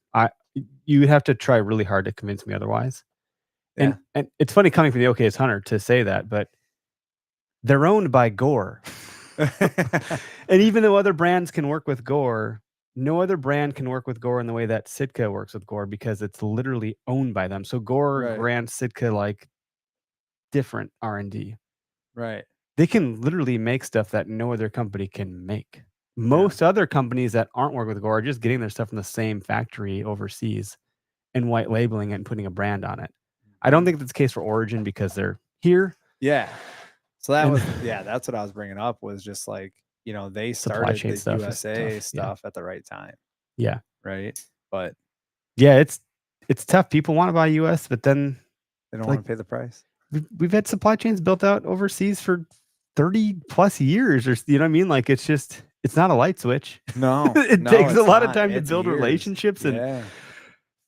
You would have to try really hard to convince me otherwise. And it's funny coming from the OKS Hunter to say that, but they're owned by Gore. And even though other brands can work with Gore, no other brand can work with Gore in the way that Sitka works with Gore, because it's literally owned by them. So Gore grants Sitka like different R&D.
Right.
They can literally make stuff that no other company can make. Most other companies that aren't working with Gore are just getting their stuff from the same factory overseas and white labeling it and putting a brand on it. I don't think that's the case for Origin because they're here.
Yeah. So that's what I was bringing up, was just like, they started the USA stuff at the right time.
Yeah.
Right. But
yeah, it's tough. People want to buy US, but then
they don't want to pay the price.
We've had supply chains built out overseas for 30 plus years, or you know what I mean? Like it's not a light switch.
No,
it takes a lot of time to build relationships and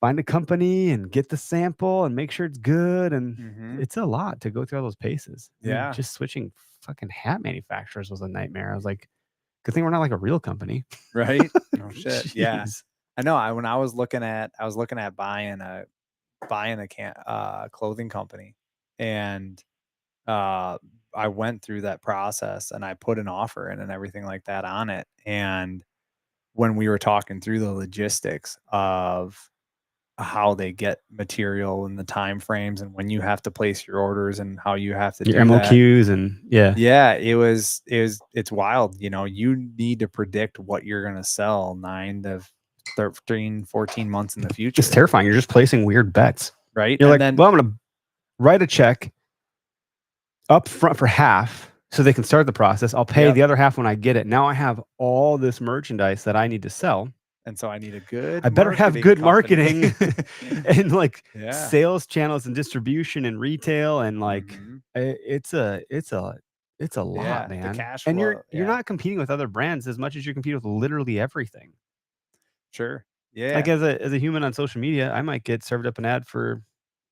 find a company and get the sample and make sure it's good. And it's a lot to go through all those paces.
Yeah.
Just switching fucking hat manufacturers was a nightmare. I was like, good thing we're not like a real company.
Right. Oh shit. Yeah. I know. When I was looking at buying a clothing company, and I went through that process and I put an offer in and everything like that on it. And when we were talking through the logistics of how they get material and the time frames and when you have to place your orders and how you have to
your
do
MOQs
that.
and
It's wild. You need to predict what you're going to sell 9 to 13, 14 months in the future.
It's terrifying. You're just placing weird bets.
Right.
You're I'm going to write a check up front for half so they can start the process. I'll pay the other half when I get it. Now I have all this merchandise that I need to sell.
And so I need I
better have good marketing and sales channels and distribution and retail. And it's a lot, man.
The cash flow,
and you're not competing with other brands as much as you compete with literally everything.
Sure. Yeah.
Like as a human on social media, I might get served up an ad for,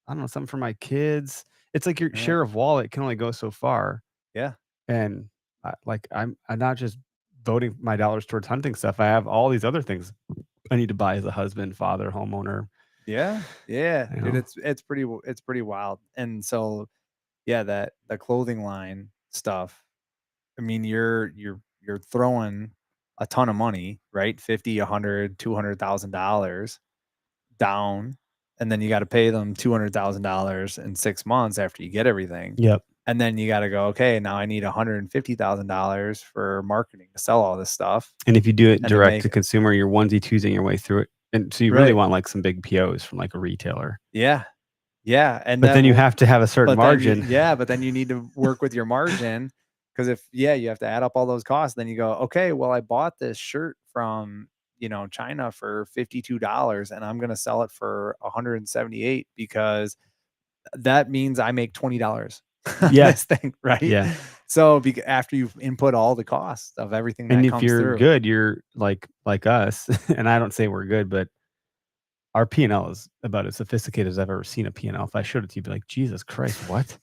I don't know, something for my kids. It's like your share of wallet can only go so far.
Yeah.
And I'm not just voting my dollars towards hunting stuff. I have all these other things I need to buy as a husband, father, homeowner.
Yeah. Dude, it's pretty wild. And so the clothing line stuff, I mean, you're throwing a ton of money, right? $50, $100, $200,000 down, and then you got to pay them $200,000 in 6 months after you get everything.
Yep.
And then you got to go, okay, now I need $150,000 for marketing to sell all this stuff.
And if you do it direct to consumer, you're onesie-twosie your way through it. And so you really want like some big POs from like a retailer.
Yeah. And
then you have to have a certain margin.
But then you need to work with your margin, because if you have to add up all those costs, then you go, okay, well, I bought this shirt from China for $52 and I'm going to sell it for $178 because that means I make $20. This thing, right?
Yeah.
So after you've input all the costs of everything that
and
comes
if you're
through,
good, you're like us, and I don't say we're good, but our P&L is about as sophisticated as I've ever seen a P&L. If I showed it to you, you'd be like, Jesus Christ, what?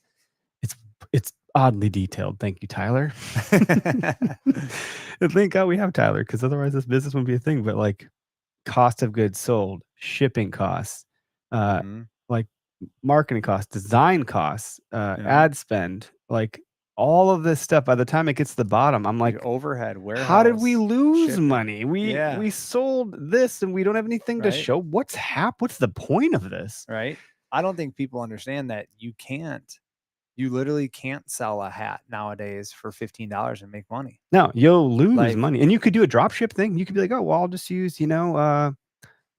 It's oddly detailed. Thank you, Tyler. And thank God we have Tyler, because otherwise this business wouldn't be a thing. But like cost of goods sold, shipping costs, like marketing costs, design costs, ad spend, like all of this stuff. By the time it gets to the bottom, I'm like,
overhead, warehouse,
how did we lose
shipping
money? We sold this and we don't have anything to show. What's the point of this?
Right. I don't think people understand that you literally can't sell a hat nowadays for $15 and make money.
No, you'll lose money. And you could do a drop ship thing. You could be like, oh, well, I'll just use,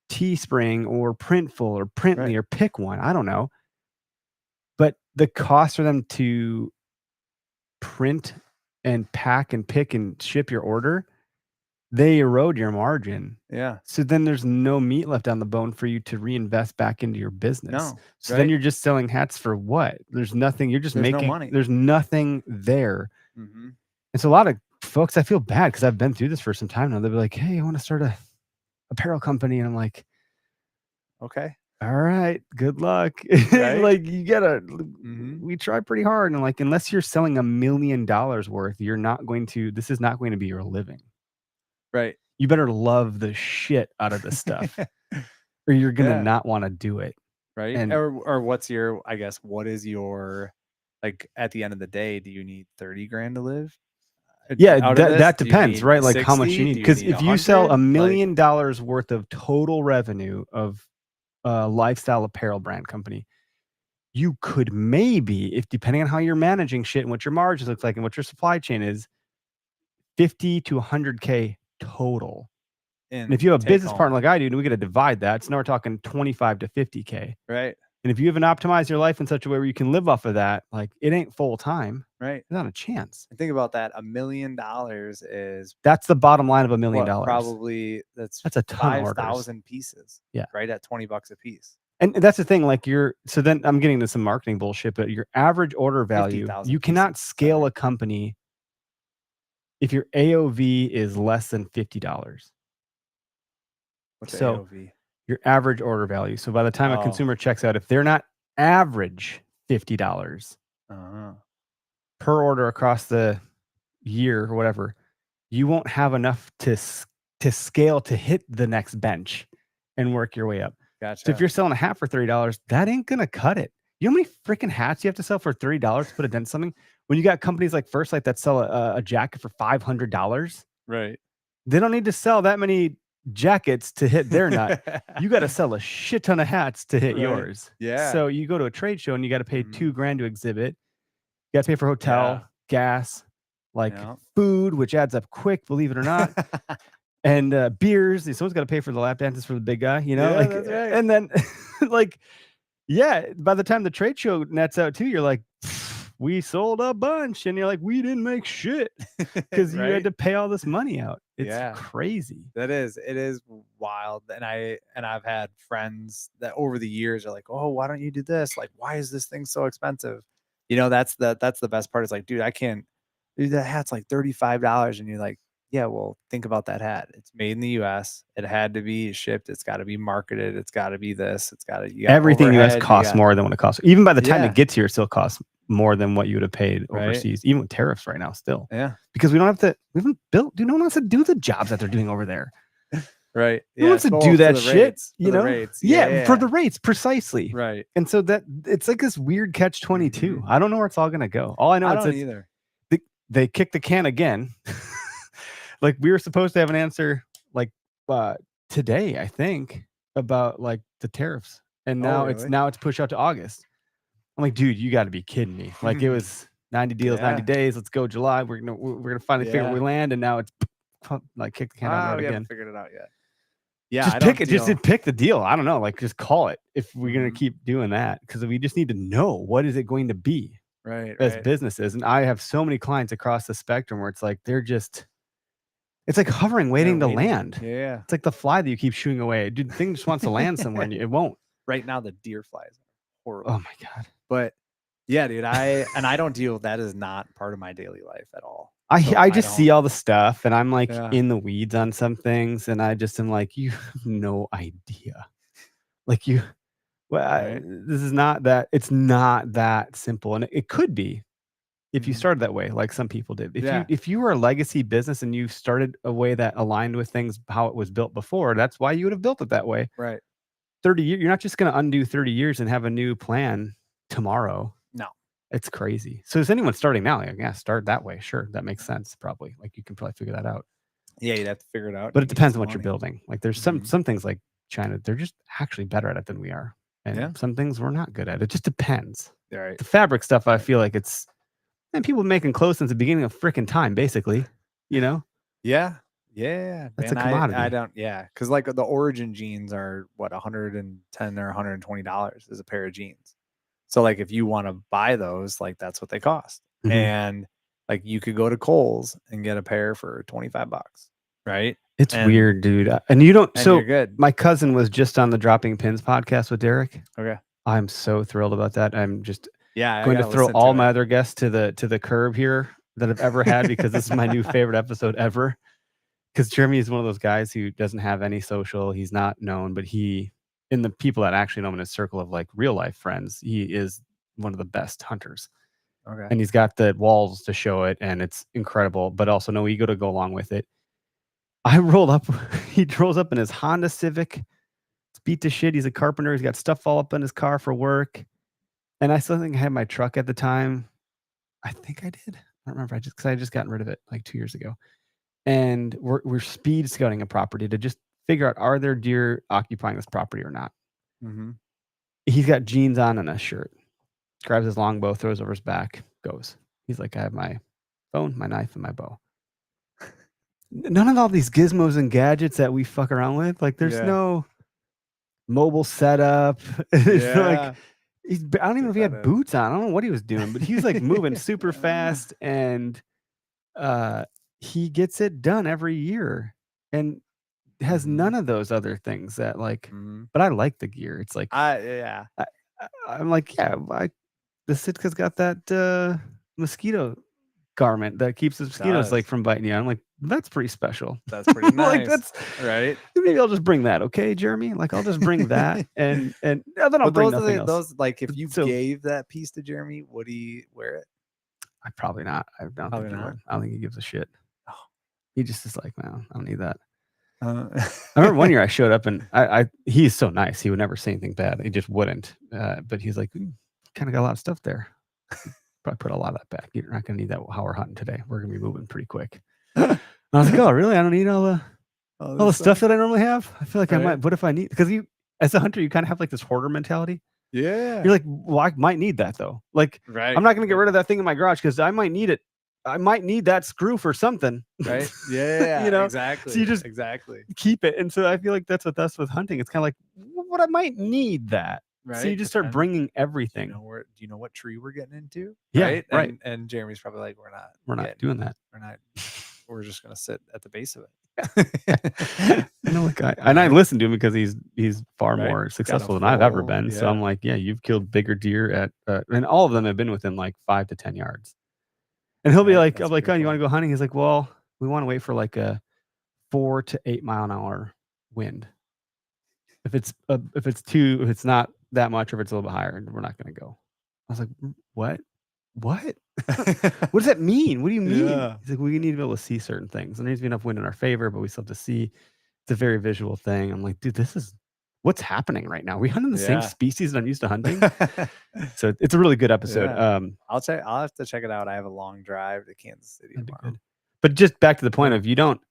Teespring or Printful or Printly or pick one. I don't know. But the cost for them to print and pack and pick and ship your order, they erode your margin.
Yeah.
So then there's no meat left on the bone for you to reinvest back into your business.
No.
So then you're just selling hats for what? There's nothing. You're just making
no money.
There's nothing there. And so a lot of folks, I feel bad because I've been through this for some time now. They'll be like, hey, I want to start a apparel company. And I'm like,
okay.
All right, good luck.
Right?
Like you gotta, we try pretty hard. And like, unless you're selling $1 million worth, this is not going to be your living.
Right.
You better love the shit out of this stuff or you're going to not want to do it.
Right.
And,
or what is your, like at the end of the day, do you need 30 grand to live?
Yeah, that depends, right? Like 60? How much you need. Because if you sell $1 million worth of total revenue of a lifestyle apparel brand company, you could maybe, if depending on how you're managing shit and what your margins look like and what your supply chain is, 50 to 100K total. And if you have a business partner like I do, and we got to divide that, so now we're talking 25 to 50K.
Right.
And if you haven't optimized your life in such a way where you can live off of that, like it ain't full time.
Right.
Not a chance.
And think about that. $1 million
that's the bottom line of $1 million.
Probably that's
a ton
5,000 pieces.
Yeah.
Right. At $20 a piece.
And that's the thing, like so then I'm getting into some marketing bullshit, but your average order value, you cannot scale a company if your AOV is less than $50.
What's AOV?
Your average order value. So by the time a consumer checks out, if they're not average $50 per order across the year or whatever, you won't have enough to scale to hit the next bench and work your way up.
Gotcha.
So if you're selling a hat for $30, that ain't gonna cut it. You know how many freaking hats you have to sell for $30 to put a dent in something? When you got companies like First Light that sell a jacket for $500,
right?
They don't need to sell that many jackets to hit their nut. You got to sell a shit ton of hats to hit yours.
Yeah.
So you go to a trade show and you got to pay $2,000 to exhibit. You got to pay for hotel, gas, like food, which adds up quick, believe it or not. And beers. Someone's got to pay for the lap dances for the big guy, you know?
That's right.
And then like, by the time the trade show nets out too, you're like, we sold a bunch. And you're like, we didn't make shit because you had to pay all this money out. It's crazy.
It is wild. And I've had friends that over the years are like, oh, why don't you do this? Like, why is this thing so expensive? You know, that's the best part. It's like, dude, I can't do that hat's like $35. And you're like, yeah, well, think about that hat. It's made in the US. It had to be shipped. It's got to be marketed. It's got to be this. It's got to
everything US costs more than what it costs. Even by the time it gets here, it still costs more than what you would have paid overseas, even with tariffs right now still.
Yeah.
Because we haven't built, no one wants to do the jobs that they're doing over there.
Right.
No one wants to do that shit.
Rates,
you know? For the rates, precisely.
Right.
And so that it's like this weird catch-22. I don't know where it's all gonna go. All I know is
either.
They kicked the can again. Like we were supposed to have an answer like today, I think, about like the tariffs. And now it's pushed out to August. I'm like, dude, you got to be kidding me. Like it was 90 deals, 90 days. Let's go July. We're gonna finally figure where we land, and now it's like kick the can out
we
again.
haven't figured it out yet. Yeah,
just pick the deal. I don't know. Like just call it if we're gonna keep doing that, because we just need to know what is it going to be as businesses. And I have so many clients across the spectrum where it's like it's like hovering, waiting to land.
Yeah,
it's like the fly that you keep shooing away. Dude, the thing just wants to land somewhere, and it won't.
Right now, the deer flies are horrible.
Oh my god!
But yeah, dude, I don't deal with that. Is not part of my daily life at all.
I just see all the stuff, and I'm like in the weeds on some things, and I just am like, you have no idea. Like this is not that. It's not that simple, and it could be if you started that way, like some people did. If you were a legacy business and you started a way that aligned with things how it was built before, that's why you would have built it that way.
Right.
30 years. You're not just going to undo 30 years and have a new plan tomorrow.
No.
It's crazy. So is anyone starting now? Like, yeah, start that way. Sure. That makes sense. Probably. Like you can probably figure that out.
Yeah, you'd have to figure it out.
But it depends on what you're building. Like there's some things like China, they're just actually better at it than we are. And some things we're not good at. It just depends.
Right.
The fabric stuff, I feel like it's people making clothes since the beginning of freaking time, basically. You know?
Yeah. Yeah.
That's a commodity.
I don't, because like the Origin jeans are what, $110 or $120 is a pair of jeans. So like if you want to buy those, like that's what they cost. And like you could go to Kohl's and get a pair for $25, right?
It's weird, dude. And you don't. So
you're good.
My cousin was just on the Dropping Pins podcast with Derek.
Okay.
I'm so thrilled about that. I'm just
going
to throw all my other guests to the curb here that I've ever had, because this is my new favorite episode ever. Because Jeremy is one of those guys who doesn't have any social. He's not known, but in the people that actually know him in his circle of like real life friends, he is one of the best hunters.
Okay.
And he's got the walls to show it, and it's incredible, but also no ego to go along with it. He rolls up in his Honda Civic. It's beat to shit. He's a carpenter. He's got stuff all up in his car for work. And I still think I had my truck at the time. I think I did. I don't remember. Because I just gotten rid of it like 2 years ago. And we're speed scouting a property to just figure out, are there deer occupying this property or not? He's got jeans on and a shirt. Grabs his longbow, throws over his back, goes. He's like, I have my phone, my knife, and my bow. None of all these gizmos and gadgets that we fuck around with. Like there's no mobile setup. It's like I don't even know if he had boots on. I don't know what he was doing, but he's like moving super fast, and he gets it done every year, and has none of those other things that like. But I like the gear. It's like I'm like the Sitka's got that mosquito garment that keeps the mosquitoes like from biting you. I'm like, that's pretty special.
That's pretty nice.
Like that's
right.
Maybe I'll just bring that, okay, Jeremy? Like I'll just bring that, and then I'll bring nothing else.
Those like if you gave that piece to Jeremy, would he wear it?
I probably not. I don't think he would. I don't think he gives a shit. Oh. He just is like, man, I don't need that. I remember one year I showed up, and he's so nice. He would never say anything bad. He just wouldn't. But he's like, kind of got a lot of stuff there. Probably put a lot of that back. You're not going to need that while we're hunting today. We're going to be moving pretty quick. And I was like, oh, really? I don't need all the all the stuff that I normally have. I feel like I might. What if I need? Because you, as a hunter, you kind of have like this hoarder mentality.
Yeah.
You're like, well, I might need that though. Like, I'm not going to get rid of that thing in my garage because I might need it. I might need that screw for something.
Right. Yeah.
You know,
exactly.
So you just keep it. And so I feel like that's with hunting. It's kind of like, what I might need that.
Right.
So you just start bringing everything.
Do you know what tree we're getting into?
Yeah.
Right. And Jeremy's probably like, we're not
doing that.
We're just going to sit at the base of it.
You know, like I listen to him because he's far more successful than I've ever been. So I'm like, yeah, you've killed bigger deer at, and all of them have been within like 5 to 10 yards. And he'll be like, I'm like, oh, you want to go hunting? He's like, well, we want to wait for like a 4 to 8 mile an hour wind. If it's not that much, or if it's a little bit higher, we're not going to go. I was like, what? What does that mean? What do you mean?
Yeah.
He's like, we need to be able to see certain things. And there needs to be enough wind in our favor, but we still have to see. It's a very visual thing. I'm like, dude, this is what's happening right now. We hunting the same species that I'm used to hunting. So it's a really good episode.
I'll have to check it out. I have a long drive to Kansas City tomorrow.
But just back to the point of it's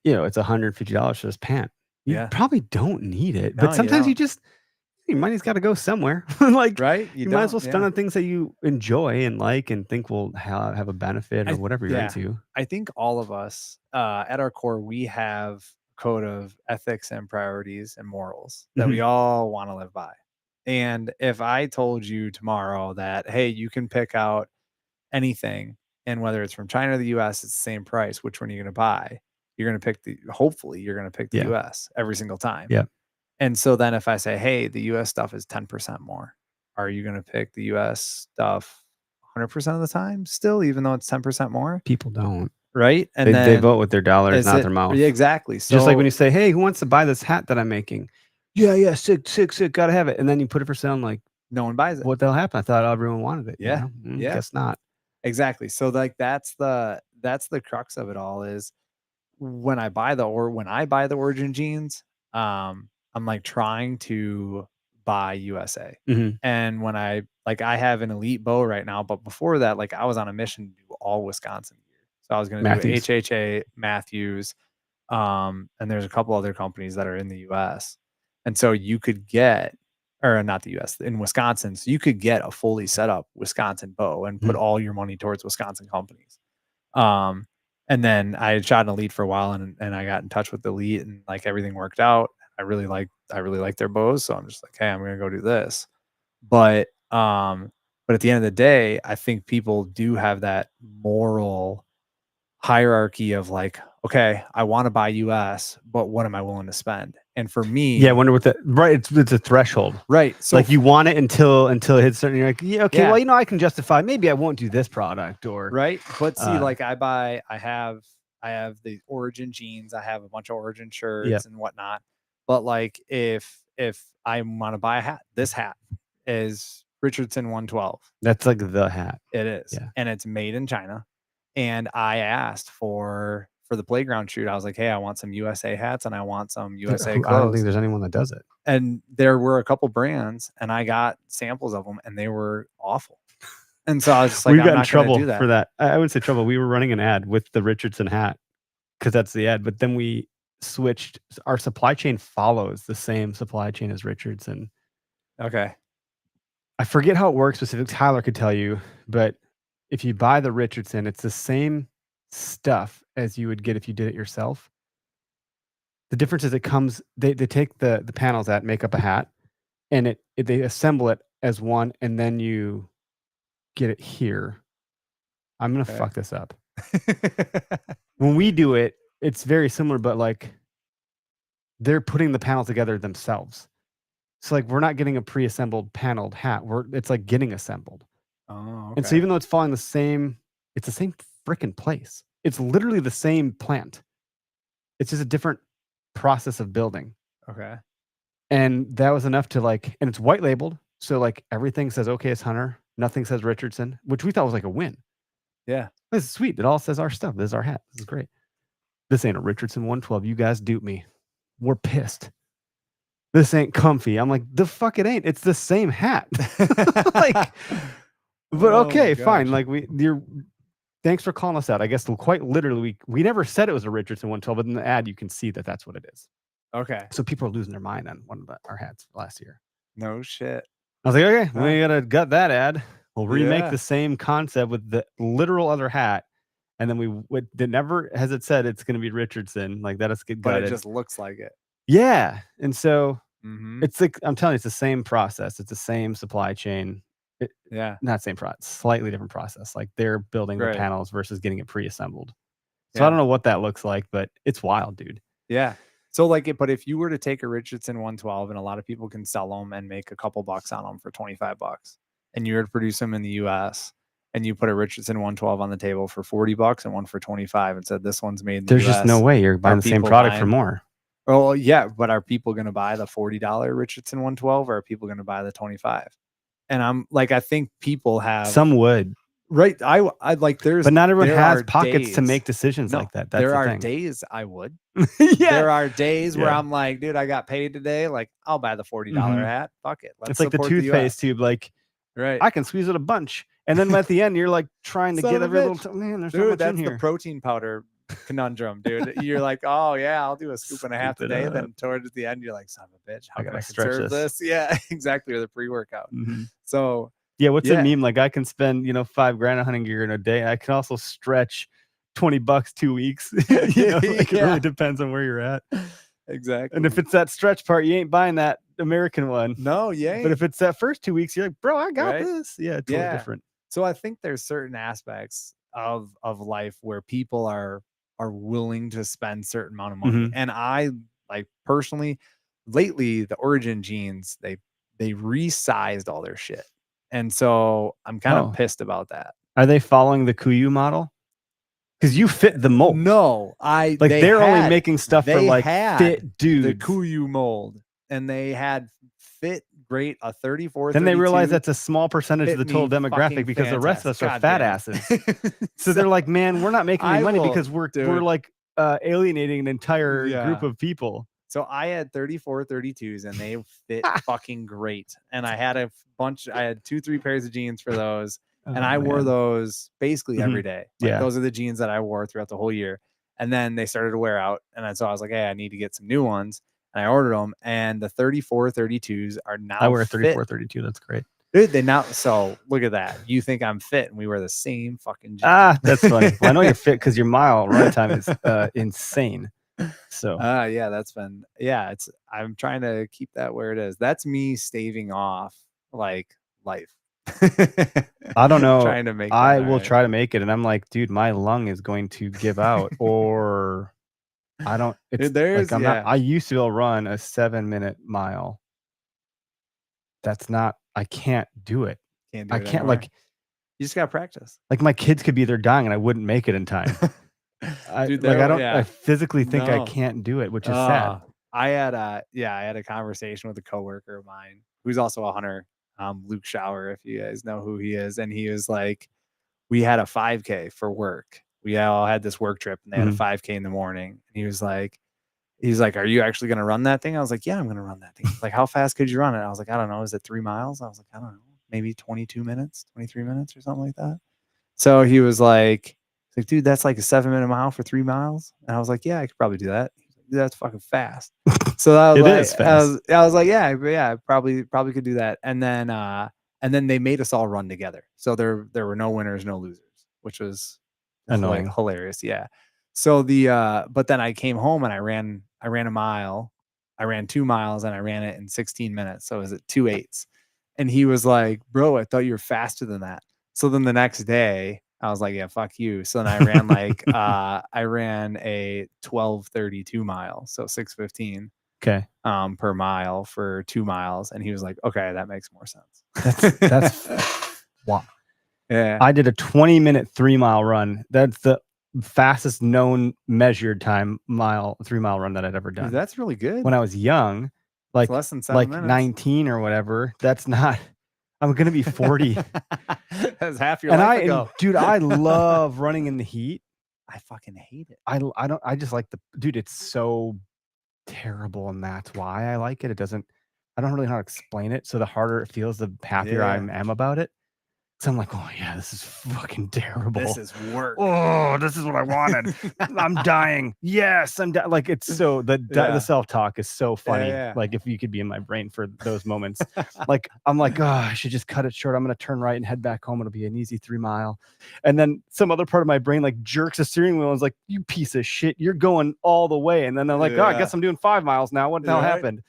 $150 for this pant. You probably don't need it, but sometimes your money's got to go somewhere. Like, right? You might as well spend on things that you enjoy and like and think will have a benefit or whatever you're into.
I think all of us, at our core, we have a code of ethics and priorities and morals that we all want to live by. And if I told you tomorrow that, hey, you can pick out anything, and whether it's from China or the US, it's the same price, which one are you going to buy? You're going to pick hopefully you're going to pick the US every single time.
Yeah.
And so then if I say, hey, the US stuff is 10% more, are you going to pick the US stuff 100% of the time still, even though it's 10% more?
People don't.
Right. And
they vote with their dollars, not their mouth.
Yeah, exactly. So,
just like when you say, hey, who wants to buy this hat that I'm making? Yeah, sick, got to have it. And then you put it for sale and like,
no one buys it.
What the hell happened? I thought everyone wanted it.
Yeah.
Guess not.
Exactly. So like that's the crux of it all is when I buy the Origin jeans, I'm like trying to buy USA. And when I have an elite bow right now, but before that, like I was on a mission to do all Wisconsin gear. So I was going to do HHA, Matthews, and there's a couple other companies that are in the US. And so you could get, or not the US, in Wisconsin, so you could get a fully set up Wisconsin bow and put all your money towards Wisconsin companies. And then I had shot an elite for a while and I got in touch with the elite and like everything worked out. I really like their bows. So I'm just like, hey, I'm going to go do this. But at the end of the day, I think people do have that moral hierarchy of like, okay, I want to buy US, but what am I willing to spend? And for me,
I wonder what it's a threshold,
right? So
like you want it until it hits certain. You're like, well, I can justify. Maybe I won't do this product or
right. But see, like I have the Origin jeans, I have a bunch of Origin shirts and whatnot. But like if I want to buy a hat, this hat is Richardson 112.
That's like the hat.
It is, and it's made in China. And I asked for the playground shoot. I was like, hey, I want some USA hats and I want some USA clothes.
I don't think there's anyone that does it.
And there were a couple brands and I got samples of them and they were awful. And so I was just like,
we got in trouble for that. I wouldn't say trouble. We were running an ad with the Richardson hat because that's the ad. But then we switched. Our supply chain follows the same supply chain as Richardson.
Okay.
I forget how it works specifically. Tyler could tell you, but if you buy the Richardson, it's the same stuff as you would get if you did it yourself. The difference is it comes, they take the panels that make up a hat and they assemble it as one and then you get it here. I'm going to fuck this up. When we do it, it's very similar, but like they're putting the panel together themselves. So like we're not getting a pre-assembled paneled hat. It's like getting assembled.
Oh, okay.
And so even though it's following it's the same freaking place. It's literally the same plant. It's just a different process of building.
Okay.
And that was enough to like, and it's white labeled. So like everything says, okay, it's Hunter. Nothing says Richardson, which we thought was like a win.
Yeah.
This is sweet. It all says our stuff. This is our hat. This is great. This ain't a Richardson 112. You guys duped me. We're pissed. This ain't comfy. I'm like, the fuck it ain't. It's the same hat. Like, but okay, fine. Like thanks for calling us out. I guess quite literally, we never said it was a Richardson 112, but in the ad, you can see that that's what it is.
Okay.
So people are losing their mind on one of our hats last year.
No shit.
I was like, okay, we got to gut that ad. We'll remake
Yeah.
the same concept with the literal other hat. And then it never has it said it's going to be Richardson. Like that is good.
But it just looks like it.
Yeah. And so
Mhm.
it's like, I'm telling you, it's the same process. It's the same supply chain.
Yeah.
Not same process, slightly different process. Like they're building the
Right.
panels versus getting it pre-assembled. So I
Yeah.
don't know what that looks like, but it's wild, dude.
Yeah. So like but if you were to take a Richardson 112 and a lot of people can sell them and make a couple bucks on them for $25 and you were to produce them in the US and you put a Richardson 112 on the table for $40 and one for 25 and said this one's made in the
There's
US,
just no way you're buying the same
people
product for
buying-
more.
Oh yeah, but are people going to buy the $40 Richardson 112 or are people going to buy the 25? And I'm like, I think people have
Some would,
right. I like there's,
but not everyone
there
has
are
pockets to
days-
make decisions
No,
like that. That's
there
the
are
thing.
days I would.
Yeah.
There are days where
Yeah.
I'm like, dude, I got paid today. Like, I'll buy the $40
Mhm.
hat. Fuck it. Let's
It's like the
support
toothpaste
US.
tube. Like
Right.
I can squeeze it a bunch, and then at the end you're like trying to
Son
get
of a
every
bitch.
little. Man, there's so
Dude,
much in
that's
here.
the protein powder conundrum, dude. You're like, oh yeah, I'll do a scoop and a half
Scoop it
today.
up.
Then towards the end, you're like, son of a bitch, how
I
can
gotta
I
stretch
conserve
this.
this? Yeah, exactly. Or the pre-workout.
Mhm.
So
Yeah, what's
Yeah.
a meme? Like I can spend $5,000 on hunting gear in a day. I can also stretch $20 2 weeks. Like it
Yeah.
really depends on where you're at.
exactly.
And if it's that stretch part, you ain't buying that American one.
no, yeah.
But if it's that first 2 weeks, you're like, bro, I got
Right?
this. Yeah, totally
Yeah.
different.
So I think there's certain aspects of life where people are willing to spend certain amount of money.
Mhm.
And I like personally lately the Origin jeans, they resized all their shit. And so I'm kind
Oh.
of pissed about that.
Are they following the Kuiu model? Because you fit the mold.
No,
Like they're only making stuff for
they
like
had
fit dudes.
the Kuiu mold and they had fit great a 34.
Then they realize
32
that's a small percentage of the
fit
total
me
demographic
fucking
because the rest of us are
fantastic.
fat
God damn.
asses. So they're like, man, we're not making any
I
money
will-
because we're
dude.
like alienating an entire
Yeah.
group of people.
So I had 34 32s and they fit fucking great. And I had I had 2-3 pairs of jeans for those. And I wore those basically
Mhm.
every day. Like
Yeah.
those are the jeans that I wore throughout the whole year. And then they started to wear out. And so I was like, hey, I need to get some new ones. And I ordered them. And the 34 32s are now
I wear a
fit.
34 32. That's great.
Dude, they now, so look at that. You think I'm fit and we wear the same fucking jeans.
That's funny. Well, I know you're fit because your mile run time is insane. So
Yeah, that's been, I'm trying to keep that where it is. That's me staving off like life.
I don't know.
Trying to make that
I will
alright.
try to make it, and I'm like, dude, my lung is going to give out, or I don't. It's
there's-
like I'm not.
yeah.
I used to be able to run a 7-minute mile. That's not. I can't do it.
Can't do
I
it
can't
anymore.
like
You just gotta practice.
my kids could be there dying, and I wouldn't make it in time.
Dude,
I don't.
yeah.
I physically think I
No.
can't do it, which is sad.
I had a conversation with a coworker of mine who's also a hunter, Luke Shower, if you guys know who he is, and he was like, we had a 5K for work. We all had this work trip, and they had a 5K in the morning. And he was like, are you actually going to run that thing? I was like, yeah, I'm going to run that thing. He's like, how fast could you run it? I was like, I don't know. Is it 3 miles? I was like, I don't know, maybe 22 minutes, 23 minutes or something like that. So he was like, dude, that's like a 7-minute mile for 3 miles. And I was like, yeah, I could probably do that. Dude, that's fucking fast. So I was
It
like,
is fast.
I was like, yeah, probably could do that. And then they made us all run together. So there were no winners, no losers, which was
Annoying.
like hilarious. Yeah. So but then I came home and I ran a mile. I ran 2 miles and I ran it in 16 minutes. So it was at 2:08. And he was like, bro, I thought you were faster than that. So then the next day I was like, yeah, fuck you. So then I ran like, I ran a 12:32 mile. So 6:15
Okay,
per mile for 2 miles. And he was like, okay, that makes more sense.
that's wow.
Yeah.
I did a 20-minute 3-mile run. That's the fastest known measured time 3-mile run that I'd ever done.
That's really good.
When I was young, like
It's less than 7
like
minutes.
19 or whatever. That's not. I'm gonna be 40,
That's half your
and
life ago.
dude, I love running in the heat.
I fucking hate it.
I don't. I just like dude. It's so terrible, and that's why I like it. It doesn't. I don't really know how to explain it. So the harder it feels, the happier I
Yeah.
am about it. So I'm like, oh yeah, this is fucking terrible.
This is work.
Oh, this is what I wanted. I'm dying. Yes, I'm dying. Like it's so the self-talk is so funny. Like if you could be in my brain for those moments. Like I'm like, oh, I should just cut it short. I'm gonna turn right and head back home. It'll be an easy 3 mile. And then some other part of my brain like jerks the steering wheel and is like, you piece of shit, you're going all the way. And then they're like, oh, I guess I'm doing 5 miles now. What the hell happened?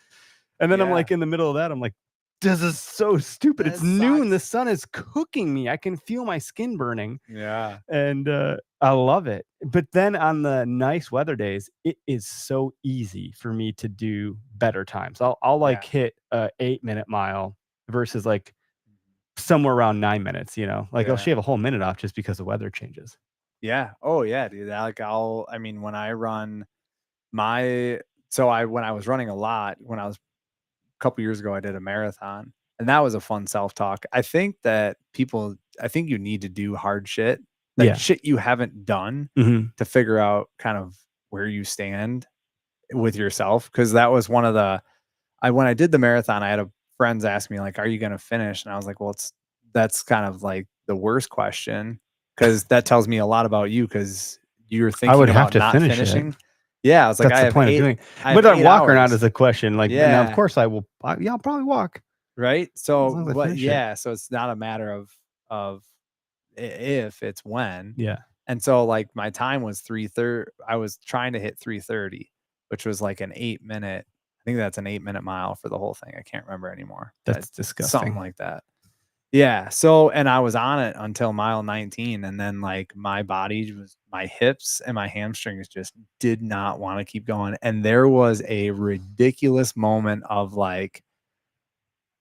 And then I'm like in the middle of that, I'm like, this is so stupid. It's noon. The sun is cooking me. I can feel my skin burning.
Yeah.
And I love it. But then on the nice weather days, it is so easy for me to do better times. I'll like hit a 8-minute mile versus like somewhere around 9 minutes, you know, like I'll shave a whole minute off just because the weather changes.
Yeah. Oh yeah, dude. Like I mean, when I run when I was running a lot, when I was couple years ago, I did a marathon, and that was a fun self-talk. I think you need to do hard shit, like shit you haven't done to figure out kind of where you stand with yourself. Cause that was one of when I did the marathon, I had friends ask me like, are you going to finish? And I was like, well, that's kind of like the worst question. Cause that tells me a lot about you. Cause you're thinking
I would
about
have to
not
finish
finishing.
It.
Yeah, I was like,
that's the point of doing. But on walk or not is a question. Like, now, of course, I will. I'll probably walk.
Right. So, so it's not a matter of if, it's when.
Yeah.
And so, like, my time was 3:30. I was trying to hit 3:30, which was like an 8-minute. I think that's an 8-minute mile for the whole thing. I can't remember anymore.
That's disgusting.
Something like that. Yeah. So, and I was on it until mile 19. And then like my hips and my hamstrings just did not want to keep going. And there was a ridiculous moment of like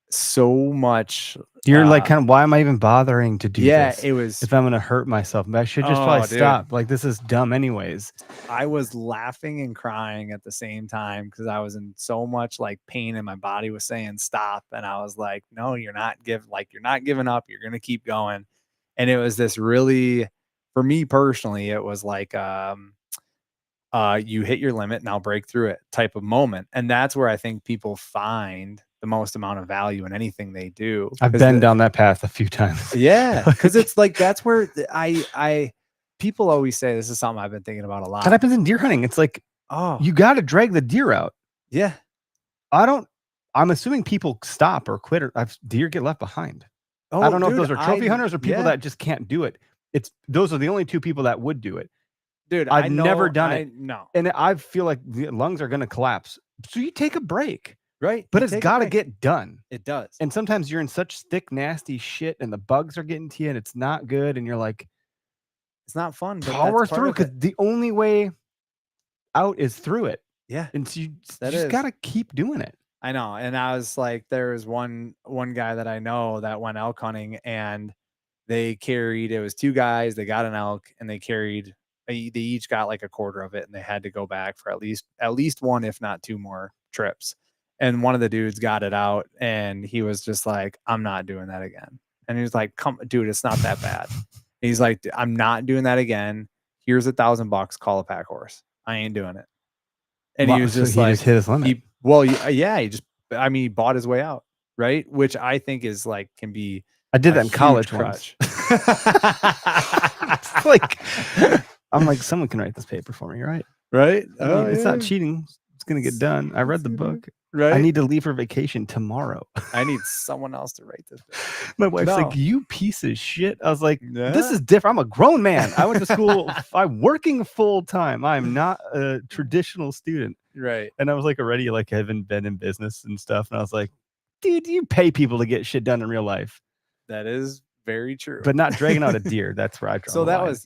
so much.
You're like, kind of, why am I even bothering to do this?
Yeah, it was.
If I'm going to hurt myself, I should just probably stop. Like, this is dumb anyways.
I was laughing and crying at the same time because I was in so much like pain and my body was saying stop. And I was like, no, you're not giving up. You're going to keep going. And it was this really, for me personally, it was like, you hit your limit and I'll break through it type of moment. And that's where I think people find the most amount of value in anything they do.
I've been down that path a few times.
Yeah. Cause it's like, that's where people always say, this is something I've been thinking about a lot.
That happens in deer hunting. It's like, you got to drag the deer out.
Yeah.
I'm assuming people stop or quit or deer get left behind. I don't know if those are trophy hunters or people that just can't do it. Those are the only two people that would do it.
Dude,
I've never done it.
No.
And I feel like the lungs are going to collapse. So you take a break.
Right.
But it's got to get done.
It does.
And sometimes you're in such thick, nasty shit and the bugs are getting to you and it's not good. And you're like,
it's not fun.
Power through because the only way out is through it.
Yeah.
And so you just got to keep doing it.
I know. And I was like, there was one guy that I know that went elk hunting and it was 2 guys, they got an elk and they each got like a quarter of it and they had to go back for at least 1, if not 2 more trips. And one of the dudes got it out and he was just like, I'm not doing that again. And he was like, come, dude, it's not that bad. He's like, I'm not doing that again. Here's $1,000, call a pack horse. I ain't doing it. And he was just like,
just hit his limit.
he bought his way out. Right. Which I think is like, can be.
I did that in college once. It's like, I'm like, someone can write this paper for me. Right.
Right.
It's not cheating. It's going to get done. I read the book.
Right.
I need to leave for vacation tomorrow.
I need someone else to write this book.
My wife's like, you piece of shit. I was like, this is different. I'm a grown man. I went to school. I'm working full time. I'm not a traditional student.
Right.
And I was like, already like having been in business and stuff. And I was like, dude, you pay people to get shit done in real life.
That is very true.
But not dragging out a deer. That's where I draw
So
the
that
line.
was,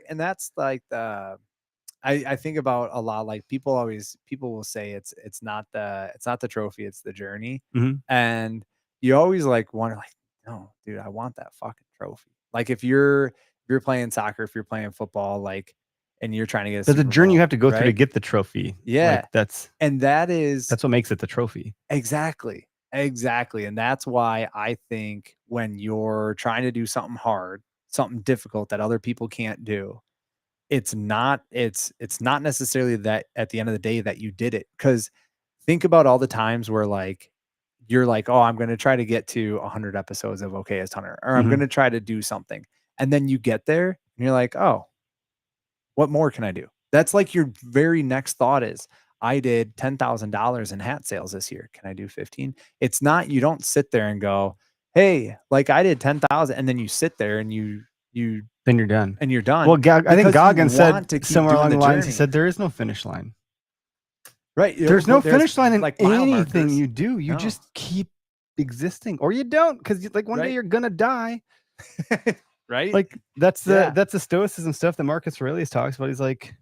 and that's like I think about a lot, like people will say it's not the trophy, it's the journey. And you always like wonder like, no, dude, I want that fucking trophy. Like if you're playing soccer, if you're playing football, like, and you're trying to get
the journey you have to go through to get the trophy.
Yeah.
Like, that's
what
makes it the trophy.
Exactly. And that's why I think when you're trying to do something hard, something difficult that other people can't do, it's not necessarily that at the end of the day that you did it. Because think about all the times where like you're like, oh, I'm going to try to get to 100 episodes of Okayest Hunter, or I'm going to try to do something. And then you get there and you're like, oh, what more can I do? That's like your very next thought is, I did $10,000 in hat sales this year. Can I do 15? It's not, you don't sit there and go, hey, like I did 10,000, and then you sit there and
then you're done.
And you're done.
Well, I think Goggins said somewhere along the lines, he said there is no finish line.
Right.
There's no finish line in like anything you do. You just keep existing, or you don't, because like one day you're gonna die.
Right.
Like that's the stoicism stuff that Marcus Aurelius talks about. He's like,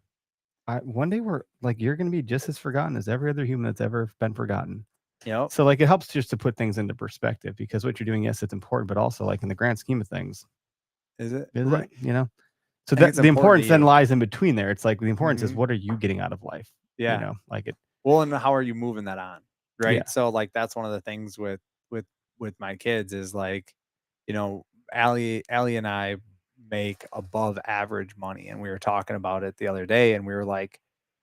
one day we're like, you're gonna be just as forgotten as every other human that's ever been forgotten.
Yeah.
So like it helps just to put things into perspective, because what you're doing, yes, it's important, but also like in the grand scheme of things,
is it?
You know? So that the importance then lies in between there. It's like the importance is, what are you getting out of life?
Yeah.
You know, like it.
Well, and how are you moving that on? Right.
Yeah.
So like that's one of the things with my kids is like, you know, Allie and I make above average money, and we were talking about it the other day, and we were like,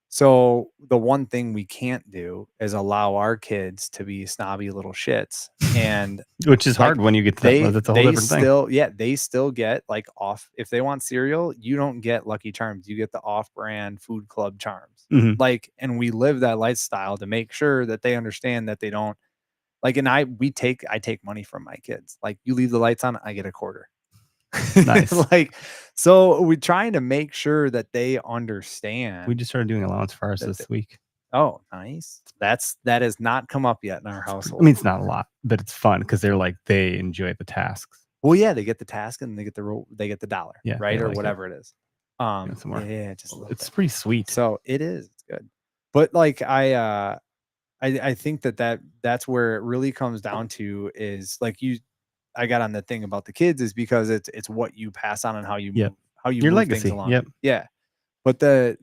so the one thing we can't do is allow our kids to be snobby little shits, and
which is hard when you get to that. That's a whole different thing.
They still get like off, if they want cereal, you don't get Lucky Charms, you get the off-brand Food Club Charms. Like, and we live that lifestyle to make sure that they understand that they don't like, and I take money from my kids. Like, you leave the lights on, I get a quarter.
Nice.
Like, so we're trying to make sure that they understand.
We just started doing allowance for ours this week.
Oh, nice. That has not come up yet in our household.
I mean, it's not a lot, but it's fun because they enjoy the tasks.
Well, yeah, they get the task and they get the dollar, right, or
like
whatever it is. Just
it's pretty sweet.
So it is. It's good. But like I think that's where it really comes down to is like I got on the thing about the kids is because it's what you pass on and how you move,
your
move
legacy.
things along.
Yep.
Yeah. But you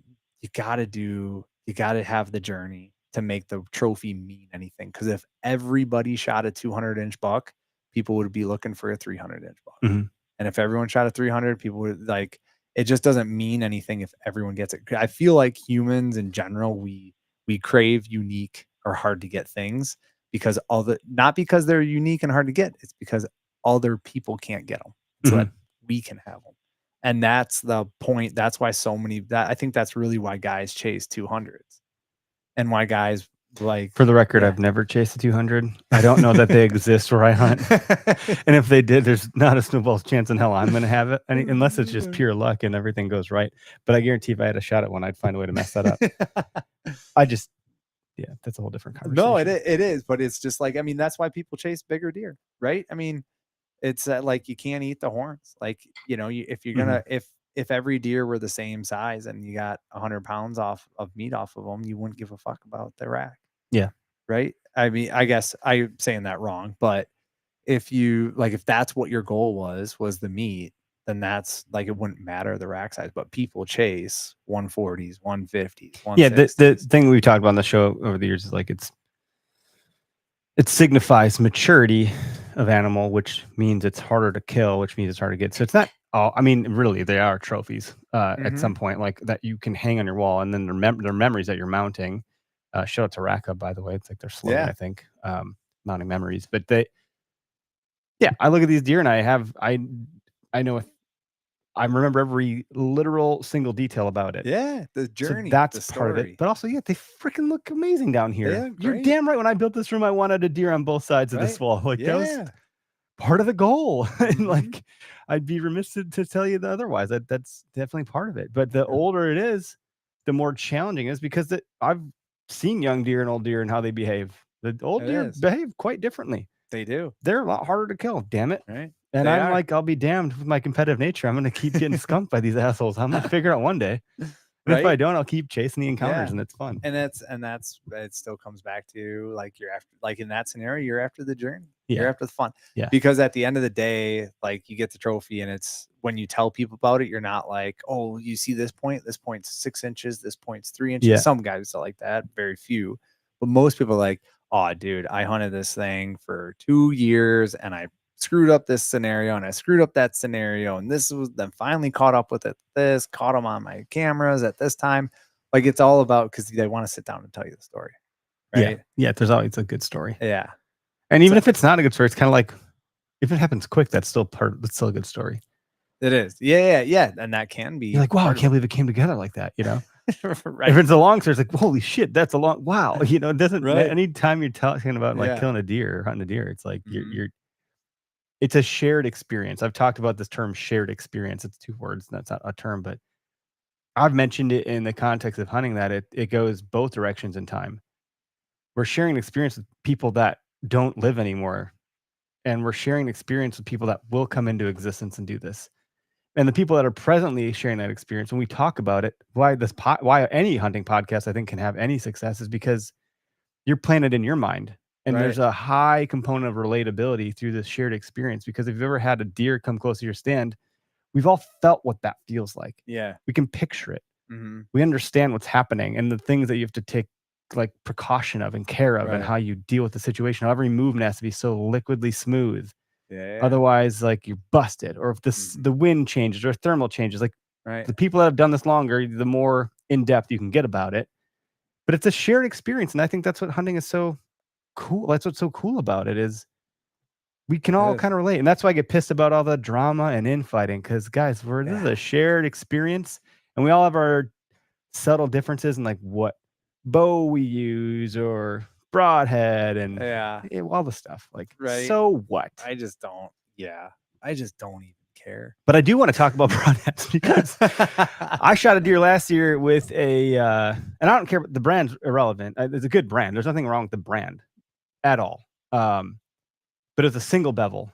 gotta have the journey to make the trophy mean anything. Because if everybody shot a 200-inch buck, people would be looking for a 300-inch buck. And if everyone shot a 300, people would like, it just doesn't mean anything if everyone gets it. I feel like humans in general, we crave unique or hard to get things because not because they're unique and hard to get. It's because other people can't get them so that we can have them. And that's the point. That's why I think that's really why guys chase 200s and why guys like,
for the record, I've never chased a 200. I don't know that they exist where I hunt. And if they did, there's not a snowball's chance in hell I'm going to have it. Unless it's just pure luck and everything goes right. But I guarantee if I had a shot at one, I'd find a way to mess that up. That's a whole different conversation.
No, it is. But it's just like, I mean, that's why people chase bigger deer, right? I mean, it's like you can't eat the horns. Like, you know, if you're gonna if every deer were the same size and you got 100 pounds of meat off of them, you wouldn't give a fuck about the rack.
Yeah.
Right. I mean, I guess I'm saying that wrong, but if that's what your goal was the meat, then that's like, it wouldn't matter the rack size. But people chase 140s, 150s, 160s.
Yeah. The thing we talked about on the show over the years is like it signifies maturity of animal, which means it's harder to kill, which means it's harder to get. So it's not all, I mean, really, they are trophies at some point, like that you can hang on your wall, and then they're memories that you're mounting. Shout out to Rack Up, by the way. It's like their slogan, I think, mounting memories. But I look at these deer and I know I remember every literal single detail about it.
Yeah, the journey.
So that's part of it. But also, they freaking look amazing down here. You're damn right. When I built this room, I wanted a deer on both sides of this wall. Like that was part of the goal. And like, I'd be remiss to tell you the otherwise. That's definitely part of it. But the older it is, the more challenging it is, because I've seen young deer and old deer and how they behave. The old deer behave quite differently.
They do.
They're a lot harder to kill. Damn it.
Right.
And I'm like, I'll be damned with my competitive nature. I'm going to keep getting skunked by these assholes. I'm going to figure out one day. And if I don't, I'll keep chasing the encounters, and it's fun.
And that's it still comes back to like, you're after, like in that scenario, you're after the journey. You're after the fun.
Yeah.
Because at the end of the day, like, you get the trophy, and it's when you tell people about it, you're not like, oh, you see this point's 6 inches, this point's 3 inches.
Yeah.
Some guys are like that, very few. But most people are like, oh, dude, I hunted this thing for 2 years and I screwed up this scenario and I screwed up that scenario, and this was then finally caught up with it. Caught them on my cameras at this time. Like, it's all about, because they want to sit down and tell you the story, right?
Yeah, there's always a good story.
Yeah,
And even if it's not a good story, it's kind of like if it happens quick, that's still a good story.
It is. Yeah. And that can be.
You're like, wow, I can't believe it came together like that, you know?
Right.
If it's a long story, it's like, holy shit, that's a long, wow. You know, it doesn't, anytime you're talking about like killing a deer or hunting a deer, it's like it's a shared experience. I've talked about this term shared experience. It's 2 words. That's not a term, but I've mentioned it in the context of hunting that it goes both directions in time. We're sharing an experience with people that don't live anymore. And we're sharing an experience with people that will come into existence and do this. And the people that are presently sharing that experience, when we talk about it, why any hunting podcast I think can have any success is because you're playing it in your mind. And there's a high component of relatability through this shared experience, because if you've ever had a deer come close to your stand, we've all felt what that feels like.
Yeah.
We can picture it. We understand what's happening and the things that you have to take like precaution of and care of and how you deal with the situation. Every movement has to be so liquidly smooth. Otherwise, like you're busted. Or if the wind changes or thermal changes, like the people that have done this longer, the more in depth you can get about it. But it's a shared experience, and I think that's what hunting is so cool. That's what's so cool about it is we can all kind of relate, and that's why I get pissed about all the drama and infighting. Because guys, this is a shared experience, and we all have our subtle differences in like what bow we use or broadhead and all the stuff. Like, so what?
I just don't even care.
But I do want to talk about broadheads because I shot a deer last year with a and I don't care, the brand's irrelevant. It's a good brand. There's nothing wrong with the brand at all. But it's a single bevel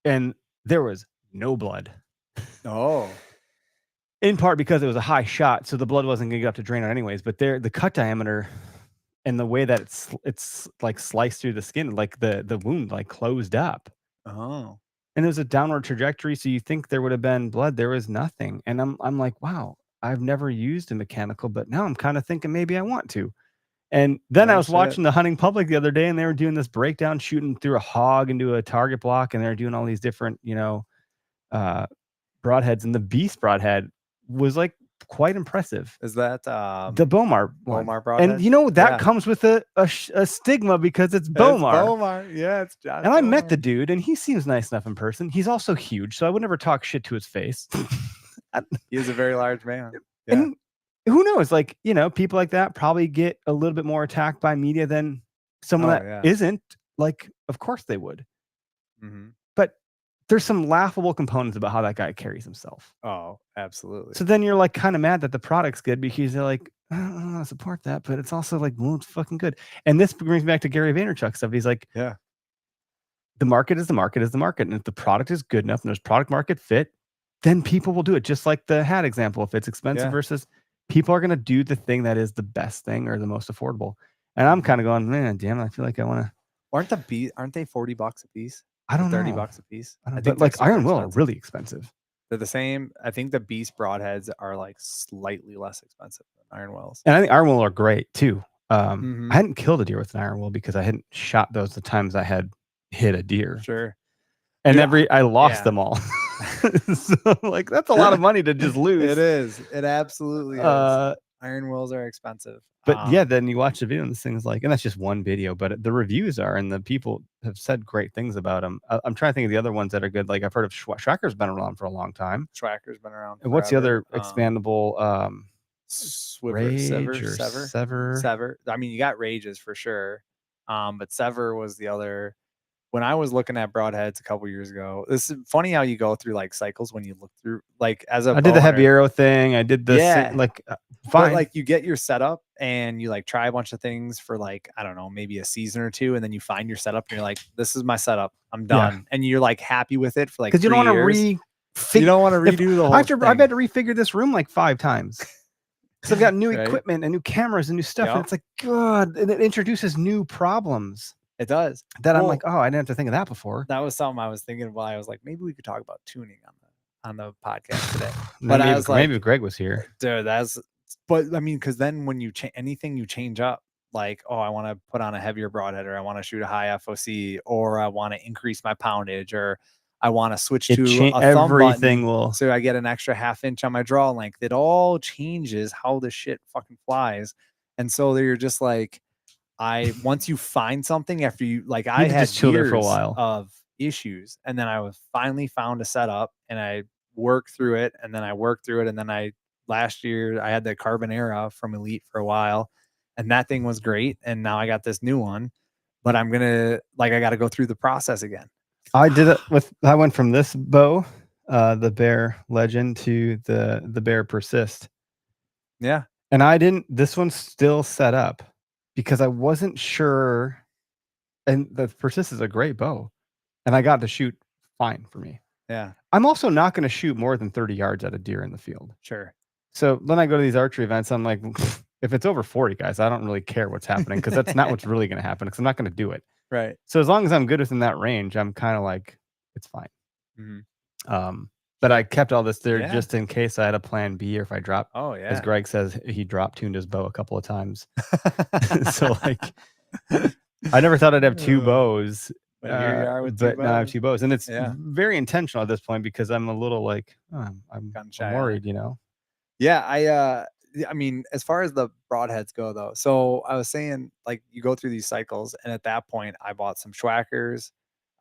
and there was no blood. In part because it was a high shot, so the blood wasn't going to get up to drain out anyways. But the cut diameter and the way that it's like sliced through the skin, like the wound like closed up. And it was a downward trajectory, so you think there would have been blood. There was nothing. And I'm like, wow, I've never used a mechanical, but now I'm kind of thinking maybe I want to. And then I was watching the Hunting Public the other day, and they were doing this breakdown, shooting through a hog into a target block, and they're doing all these different, broadheads. And the Beast broadhead was like quite impressive.
Is that
the Bowmar one?
Bowmar broadhead?
And that comes with a stigma because it's Bowmar.
It's Bowmar. Yeah, it's Josh.
And I met the dude, and he seems nice enough in person. He's also huge, so I would never talk shit to his face.
He is a very large man.
Yeah. And who knows? Like, people like that probably get a little bit more attacked by media than someone that isn't. Like, of course they would. But there's some laughable components about how that guy carries himself.
Oh, absolutely.
So then you're like kind of mad that the product's good because they're like, I don't want to support that, but it's also like, well, it's fucking good. And this brings me back to Gary Vaynerchuk stuff. He's like, the market is the market is the market. And if the product is good enough and there's product market fit, then people will do it. Just like the hat example. If it's expensive versus people are going to do the thing that is the best thing or the most affordable. And I'm kind of going, man, damn it, I feel like I want to.
Aren't they $40 a piece?
I don't know.
$30 a piece.
I think like Iron Will are really expensive.
They're the same. I think the Beast broadheads are like slightly less expensive than Iron Wills.
And I think Iron Will are great too. I hadn't killed a deer with an Iron Will because I hadn't shot those the times I had hit a deer.
Sure.
And I lost them all. So like that's a lot of money to just lose.
It is. It absolutely is. Iron Wills are expensive.
But then you watch the video and this thing's like, and that's just one video, but the reviews are, and the people have said great things about them. I'm trying to think of the other ones that are good. Like I've heard of Schwacker's been around for a long time.
Schwacker's been around.
And what's the other expandable?
Sever. I mean, you got Rages for sure. But Sever was the other. When I was looking at broadheads a couple years ago, this is funny how you go through like cycles when you look through like I
did the heavy arrow thing. I did this fine.
But, like you get your setup and you like try a bunch of things for like, I don't know, maybe a season or two. And then you find your setup and you're like, this is my setup. I'm done. Yeah. And you're like happy with it for like, because
you don't want to
you don't want to redo the whole thing.
I've had to refigure this room like 5 times. Because I've got new equipment and new cameras and new stuff. And it's like, God, and it introduces new problems.
It does.
That I'm like, oh, I didn't have to think of that before.
That was something I was thinking about. I was like, maybe we could talk about tuning on the podcast today. But I was like,
maybe if Greg was here,
dude, but I mean, because then when you anything you change up, like, oh, I want to put on a heavier broadhead, or I want to shoot a high FOC, or I want to increase my poundage, or I want to switch to a thumb
everything
button, so I get an extra ½ inch on my draw length. It all changes how the shit fucking flies, and so you're just like, once you find something after you like,
You
I had
just chill there for a
years
while.
of issues, and then I was finally found a setup, and I worked through it, and then I worked through it, and then last year I had the Carbonera from Elite for a while, and that thing was great, and now I got this new one, but I got to go through the process again.
I did it I went from this bow, the Bear Legend, to the Bear Persist.
Yeah.
And this one's still set up because I wasn't sure. And the Persist is a great bow, and I got to shoot fine for me.
Yeah.
I'm also not going to shoot more than 30 yards at a deer in the field.
Sure.
So then I go to these archery events. I'm like, if it's over 40, guys, I don't really care what's happening, because that's not what's really going to happen, because I'm not going to do it.
Right.
So as long as I'm good within that range, I'm kind of like, it's fine.
Mm-hmm.
But I kept all this there just in case I had a plan B, or if I drop.
Oh yeah.
As Greg says, he drop tuned his bow a couple of times. So like, I never thought I'd have two bows.
But here you are with
but now I have two bows, and it's very intentional at this point, because I'm a little like, I'm worried, you know.
Yeah, I mean, as far as the broadheads go, though, so I was saying, like, you go through these cycles, and at that point, I bought some Schwackers.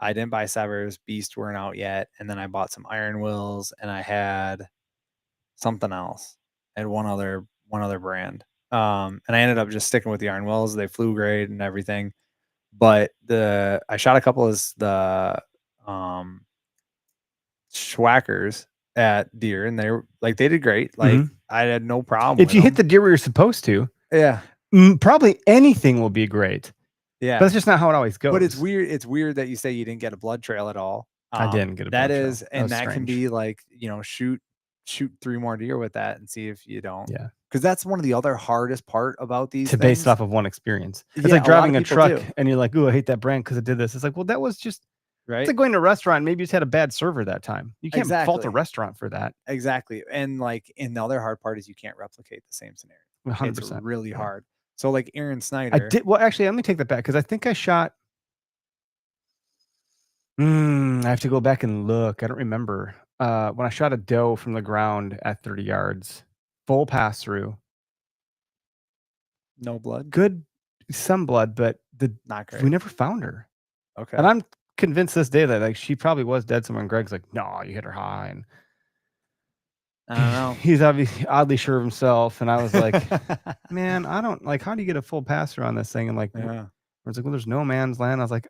I didn't buy Severs. Beast weren't out yet, and then I bought some Iron Wills, and I had something else. I had one other brand, and I ended up just sticking with the Iron Wills. They flew great and everything, but I shot a couple of the Schwackers at deer, and they did great. Like, I had no problem
if you hit the deer where you're supposed to.
Yeah,
probably anything will be great.
Yeah,
but that's just not how it always goes.
But it's weird that you say you didn't get a blood trail at all.
I didn't get a blood trail.
That can be like, shoot 3 more deer with that and see if you don't.
Yeah,
because that's one of the other hardest part about these
to
things.
base it off of one experience. It's like driving a truck and you're like, "Ooh, I hate that brand because it did this." It's like, well, that was just right. It's like going to a restaurant. Maybe you just had a bad server that time. You can't fault a restaurant for that.
Exactly. And like, and the other hard part is you can't replicate the same scenario. 100%. It's really hard. So like Aaron Snyder.
I did. Well, actually, let me take that back, because I think I shot. I have to go back and look. I don't remember. When I shot a doe from the ground at 30 yards, full pass through.
No blood.
Good, some blood, but
not great.
We never found her.
Okay.
And I'm convinced this day that like she probably was dead somewhere. And Greg's like, "No, you hit her high." And
I don't know.
He's obviously oddly sure of himself. And I was like, "Man, I don't like. How do you get a full pass through on this thing?" And like, I was like, "Well, there's no man's land." I was like,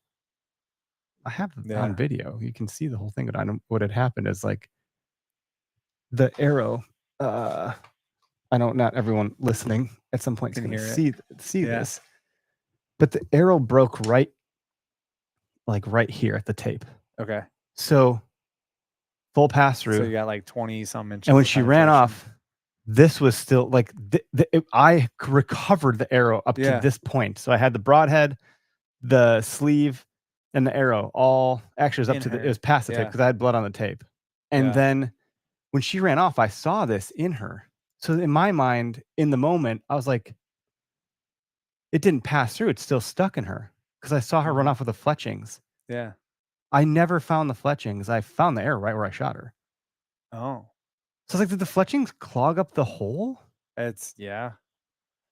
I have it on video. You can see the whole thing. But what had happened is like the arrow. I know not everyone listening at some point can see this, but the arrow broke right here at the tape.
Okay.
So full pass through.
So you got like 20 some inches.
And when she ran off, this was still like I recovered the arrow up to this point. So I had the broadhead, the sleeve, and the arrow all actually was up to it was past the tape because I had blood on the tape. And then when she ran off, I saw this in her. So in my mind, in the moment, I was like, it didn't pass through. It's still stuck in her because I saw her run off with the fletchings.
Yeah.
I never found the fletchings. I found the arrow right where I shot her.
Oh.
So I was like, did the fletchings clog up the hole?
It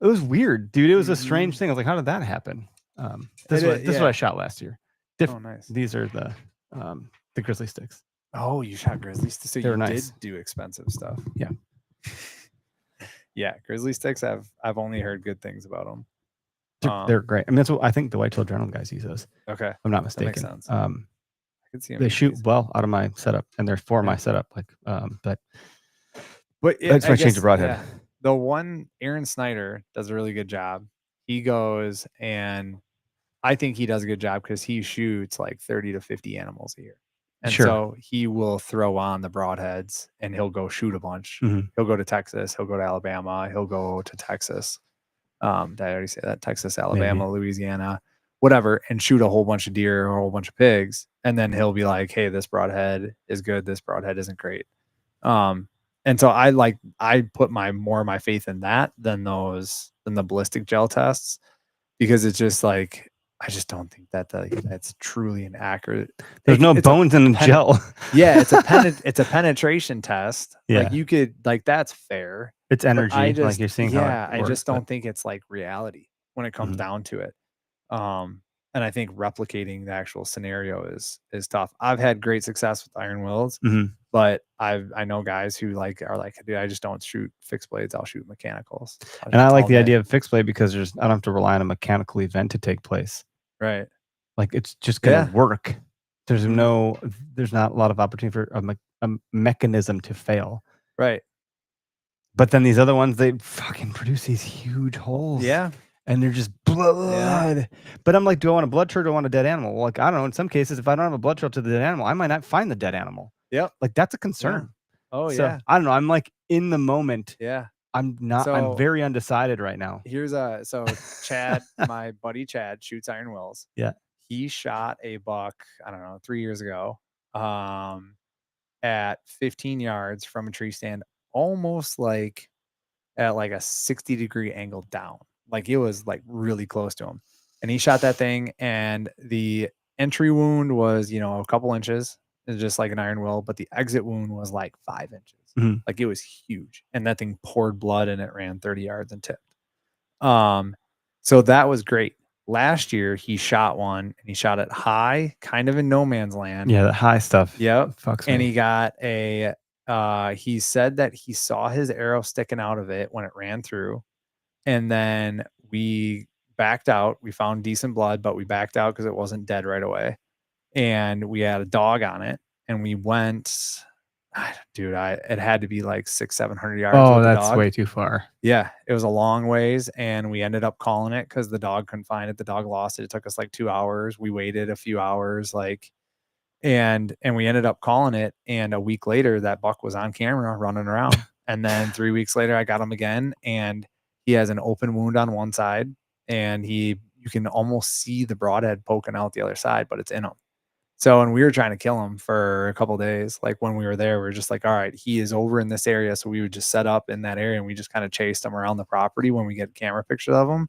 was weird, dude. It was a strange thing. I was like, how did that happen? This is what I shot last year.
Oh, nice.
These are the grizzly sticks.
Oh, you shot grizzly sticks. So
they were
you
nice.
did do expensive stuff.
Yeah.
Yeah, grizzly sticks. I've only heard good things about them.
They're great. I mean, that's what I think the Whitetail Adrenaline guys use those.
Okay,
if I'm not mistaken.
That makes sense.
I
can see them.
They shoot well out of my setup, and they're for my setup. Like, but
that's
why I changed the broadhead.
Yeah, the one Aaron Snyder does a really good job. He goes, and I think he does a good job because he shoots like 30 to 50 animals a year. And so he will throw on the broadheads and he'll go shoot a bunch. He'll go to Texas. He'll go to Alabama. He'll go to Texas. Did I already say that? Texas, Alabama, Louisiana, whatever, and shoot a whole bunch of deer or a whole bunch of pigs. And then he'll be like, hey, this broadhead is good. This broadhead isn't great. And so I put more of my faith in that than the ballistic gel tests, because it's just like, I just don't think that's truly an accurate.
There's no bones in the gel.
Yeah, it's a penetration test. Yeah. Like you could that's fair.
It's energy, like you're seeing.
Yeah, I just don't think it's like reality when it comes down to it. And I think replicating the actual scenario is tough. I've had great success with iron wills, but I know guys who are like, dude, I just don't shoot fixed blades. I'll shoot mechanicals.
And I like the idea of fixed blade because I don't have to rely on a mechanical event to take place.
Right.
Like it's just gonna work. There's not a lot of opportunity for a mechanism to fail.
Right.
But then these other ones, they fucking produce these huge holes.
Yeah.
And they're just blood. Yeah. But I'm like, do I want a blood trail or do I want a dead animal? Well, like, I don't know. In some cases, if I don't have a blood trail to the dead animal, I might not find the dead animal.
Yep.
Like that's a concern.
Yeah. Oh,
so,
yeah.
I don't know. I'm like in the moment.
Yeah.
I'm very undecided right now.
So Chad, my buddy Chad shoots iron wills.
Yeah.
He shot a buck, I don't know, 3 years ago, at 15 yards from a tree stand, almost like at like a 60-degree angle down. Like it was like really close to him. And he shot that thing, and the entry wound was, a couple inches. It's just like an iron will, but the exit wound was like 5 inches. Like it was huge. And that thing poured blood and it ran 30 yards and tipped. So that was great. Last year he shot one, and he shot it high, kind of in no man's land.
Yeah, the high stuff.
Yep.
Fucks
and
me.
He got he said that he saw his arrow sticking out of it when it ran through. And then we backed out. We found decent blood, but we backed out because it wasn't dead right away. And we had a dog on it, and we went, dude, it had to be like 600-700 yards.
Oh, that's way too far.
Yeah, it was a long ways, and we ended up calling it because the dog couldn't find it. The dog lost it. It took us like 2 hours. We waited a few hours, and we ended up calling it. And a week later, that buck was on camera running around. And then 3 weeks later, I got him again, and he has an open wound on one side, and you can almost see the broadhead poking out the other side, but it's in him. So, and we were trying to kill him for a couple of days. Like when we were there, we were just like, all right, he is over in this area. So we would just set up in that area, and we just kind of chased him around the property when we get camera pictures of him.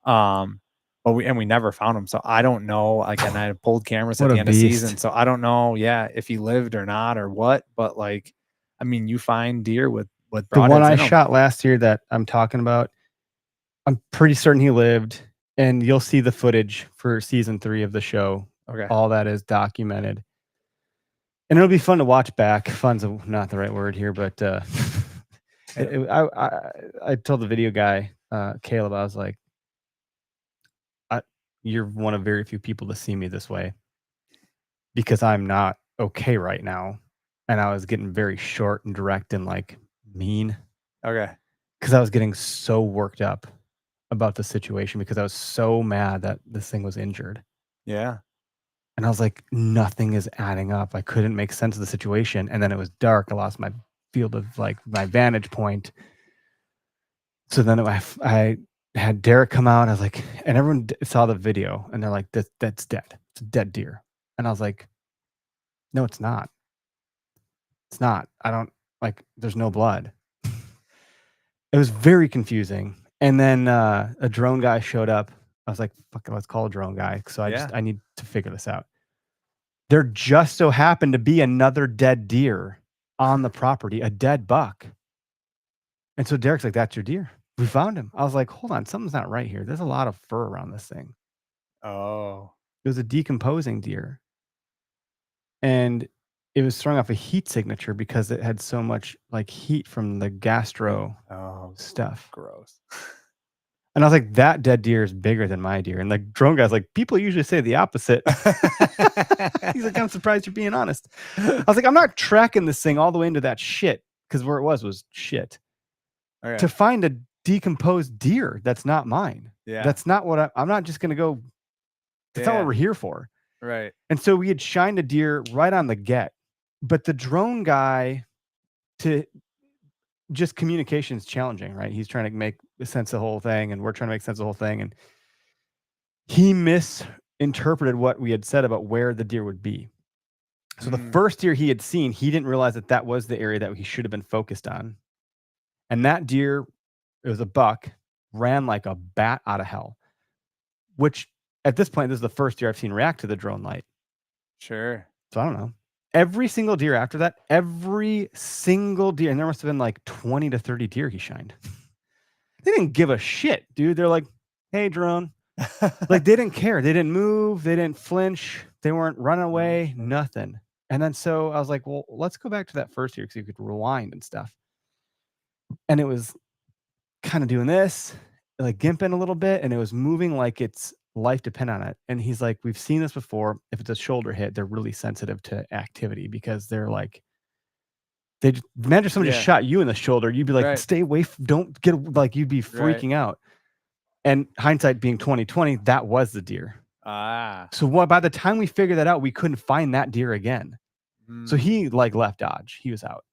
But we never found him. So I don't know. Like, and I pulled cameras at the end of season. So I don't know. Yeah. If he lived or not or what, but like, I mean, you find deer with broadheads.
The one I shot last year that I'm talking about, I'm pretty certain he lived, and you'll see the footage for season 3 of the show.
Okay.
All that is documented. And it'll be fun to watch back. Fun's not the right word here, but I told the video guy, Caleb, I was like, you're one of very few people to see me this way, because I'm not okay right now. And I was getting very short and direct and like mean.
Okay.
Because I was getting so worked up about the situation, because I was so mad that this thing was injured.
Yeah.
And I was like, nothing is adding up. I couldn't make sense of the situation. And then it was dark. I lost my field of like my vantage point. So then I had Derek come out. And I was like, and everyone saw the video, and they're like, that's dead. It's a dead deer. And I was like, no, it's not. It's not. There's no blood. It was very confusing. And then a drone guy showed up. I was like, fuck it, let's call a drone guy. So I need to figure this out. There just so happened to be another dead deer on the property, a dead buck. And so Derek's like, that's your deer. We found him. I was like, hold on, something's not right here. There's a lot of fur around this thing.
Oh.
It was a decomposing deer. And it was throwing off a heat signature because it had so much like heat from the gastro stuff.
Gross.
And I was like, that dead deer is bigger than my deer. And the drone guy's like, people usually say the opposite. He's like, I'm surprised you're being honest. I was like, I'm not tracking this thing all the way into that shit, because where it was shit.
Okay.
To find a decomposed deer that's not mine.
Yeah.
That's not what I'm not just going to go. That's not what we're here for.
Right.
And so we had shined a deer right on the get. But the drone guy, just communication is challenging, right? He's trying to make sense of the whole thing, and we're trying to make sense of the whole thing. And he misinterpreted what we had said about where the deer would be. So the first deer he had seen, he didn't realize that was the area that he should have been focused on. And that deer, it was a buck, ran like a bat out of hell, which at this point, this is the first deer I've seen react to the drone light.
Sure.
So I don't know. Every single deer after that, every single deer, and there must have been like 20 to 30 deer he shined. They didn't give a shit, dude. They're like, hey, drone, Like they didn't care. They didn't move. They didn't flinch. They weren't running away. Nothing. And then so I was like, well, let's go back to that first year because you could rewind and stuff. And it was kind of doing this, like gimping a little bit, and it was moving like its life depend on it. And he's like, we've seen this before. If it's a shoulder hit, they're really sensitive to activity because they're like, imagine if someone just shot you in the shoulder, you'd be like, stay away, don't get, like, you'd be freaking out. And hindsight being 2020, that was the deer. So by the time we figured that out, we couldn't find that deer again. So he like left Dodge. He was out.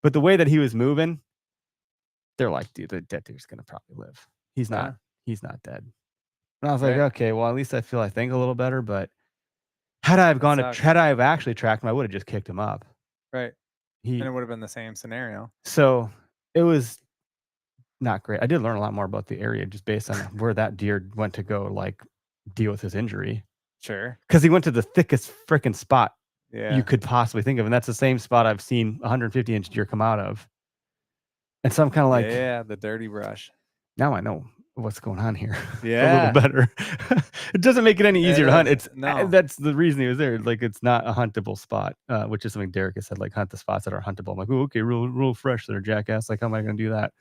But the way that he was moving, they're like, dude, that deer's gonna probably live. He's not dead. And I was like, okay, well, at least I think a little better. But had I have actually tracked him, I would have just kicked him up.
Right. And it would have been the same scenario.
So it was not great. I did learn a lot more about the area just based on where that deer went to go, like, deal with his injury.
Sure.
Because he went to the thickest freaking spot you could possibly think of. And that's the same spot I've seen 150-inch deer come out of. And so I'm kind of like,
the dirty brush.
Now I know what's going on here.
Yeah.
A little better. It doesn't make it any easier to hunt. That's the reason he was there. Like, it's not a huntable spot, which is something Derek has said, like, hunt the spots that are huntable. I'm like, oh, okay, real fresh there, jackass. Like, how am I going to do that?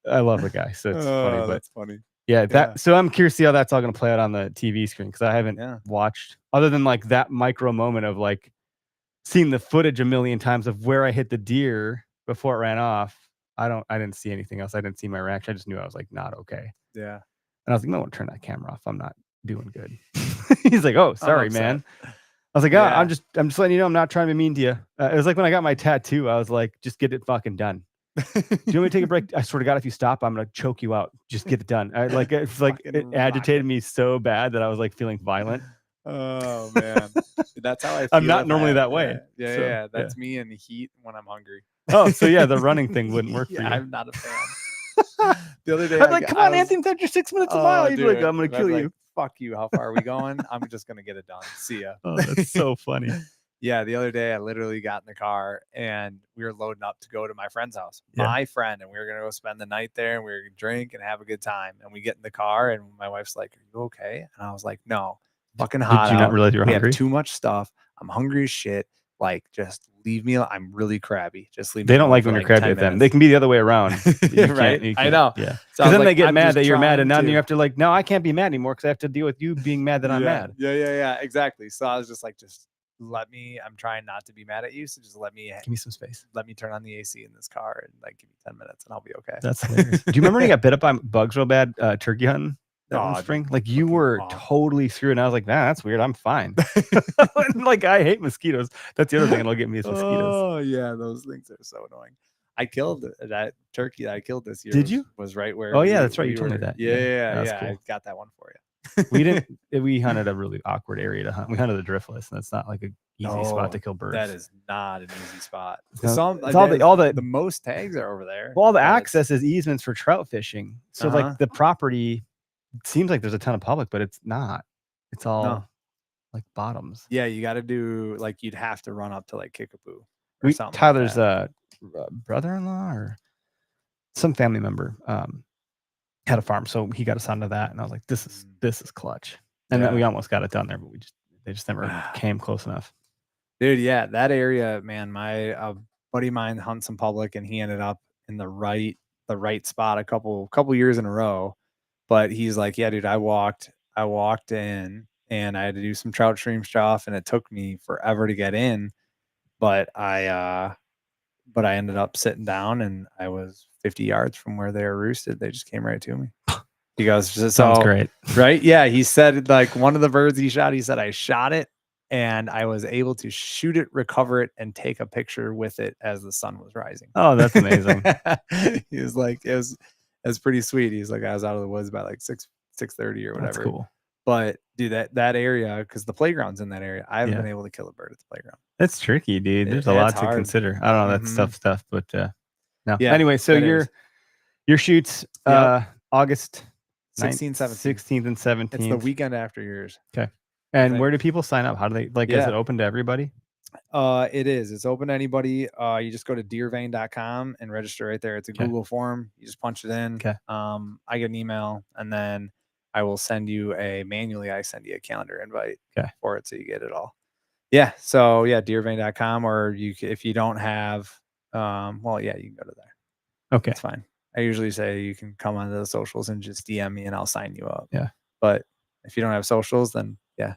I love the guy. So it's funny. But
that's funny.
Yeah, so I'm curious to see how that's all going to play out on the TV screen because I haven't watched, other than like that micro moment of like seeing the footage a million times of where I hit the deer before it ran off. I didn't see anything else. I didn't see my reaction. I just knew I was like not okay.
Yeah.
And I was like, no one turn that camera off. I'm not doing good. He's like, oh, sorry, man. I was like, I'm just letting you know I'm not trying to be mean to you. It was like when I got my tattoo, I was like, just get it fucking done. Do you want me to take a break? I swear to God, if you stop, I'm gonna choke you out. Just get it done. It agitated me so bad that I was like feeling violent.
Oh man, that's how I feel.
I'm not normally that way.
Yeah. That's me in the heat when I'm hungry.
Oh, so yeah, the running thing wouldn't work for you.
I'm not a fan. The other day,
I'm like, come on, Anthony, that's your 6 minutes a mile. You'd be like, I'm gonna kill you.
Fuck you. How far are we going? I'm just gonna get it done. See ya.
Oh, that's so funny.
Yeah, the other day I literally got in the car and we were loading up to go to my friend's house. My friend, and we were gonna go spend the night there and we were gonna drink and have a good time. And we get in the car and my wife's like, "Are you okay?" And I was like, "No, fucking hot."
Did you not realize you were hungry?
We have too much stuff. I'm hungry as shit. Like, just leave me. I'm really crabby. Just leave me.
They don't like when you're crabby with them. They can be the other way around.
Right? I know.
Yeah. Because then they get mad that you're mad, and now you have to like, no, I can't be mad anymore because I have to deal with you being mad that I'm mad.
Yeah. Exactly. So I was just like, let me, I'm trying not to be mad at you. So just let me
give me some space.
Let me turn on the AC in this car and like give me 10 minutes and I'll be okay.
That's hilarious. Do you remember when you got bit up by bugs real bad turkey hunting that one spring? Like you were totally through and I was like, nah, that's weird. I'm fine. Like I hate mosquitoes. That's the other thing that'll get me is mosquitoes.
Oh yeah. Those things are so annoying. I killed that turkey that I killed this year.
Did you?
Was right where.
Oh yeah, that's right. You told me that.
Yeah. Cool. I got that one for you.
We hunted a really awkward area to hunt. We hunted the driftless, and that's not like a easy spot to kill birds.
That is not an easy spot.
The
most tags are over there.
Well, all the access is easements for trout fishing. So like the property seems like there's a ton of public, but it's not. It's all like bottoms.
Yeah, you got to do like you'd have to run up to like Kickapoo or something.
Tyler's brother-in-law or some family member had a farm, so he got us onto that, and I was like, "This is clutch." And then we almost got it done there, but they just never came close enough.
Dude, yeah, that area, man. My buddy of mine hunts in public, and he ended up in the right spot a couple years in a row. But he's like, "Yeah, dude, I walked in, and I had to do some trout stream stuff, and it took me forever to get in, but I ended up sitting down, and I was 50 yards from where they were roosted. They just came right to me." He goes,
"Sounds great,
right?" Yeah, he said like one of the birds he shot. He said I shot it, and I was able to shoot it, recover it, and take a picture with it as the sun was rising.
Oh, that's amazing.
He was like, it was pretty sweet. He's like, I was out of the woods by like 6:30 or whatever.
That's cool.
But dude, that area, because the playground's in that area, I haven't been able to kill a bird at the playground.
It's tricky, dude. There's a lot to consider. I don't know. That's tough stuff, but no. Yeah, anyway, so your shoots August
16th,
16th and 17th.
It's the weekend after yours.
Okay. And where do people sign up? How do they is it open to everybody?
It is. It's open to anybody. You just go to deervein.com and register right there. It's a Google form. You just punch it in.
Okay.
I get an email, and then I will send you I send you a calendar invite for it so you get it all. Yeah. So yeah, deervein.com, or if you don't have, you can go to there.
Okay.
It's fine. I usually say you can come onto the socials and just DM me and I'll sign you up.
Yeah.
But if you don't have socials, then yeah.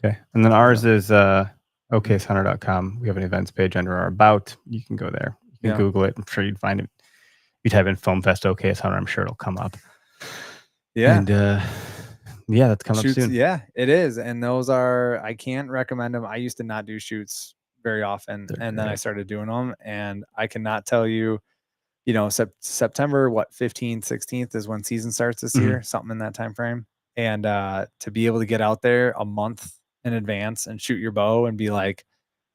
Okay. And then ours is okashunter.com. We have an events page under our about. You can go there. You can Google it. I'm sure you'd find it. You type in Foam Fest OKS Hunter, I'm sure it'll come up.
Yeah.
And that's coming up soon.
Yeah, it is. And those I can't recommend them. I used to not do shoots very often. Then I started doing them. And I cannot tell you, September, 15th, 16th is when season starts this year, something in that time frame. And to be able to get out there a month in advance and shoot your bow and be like,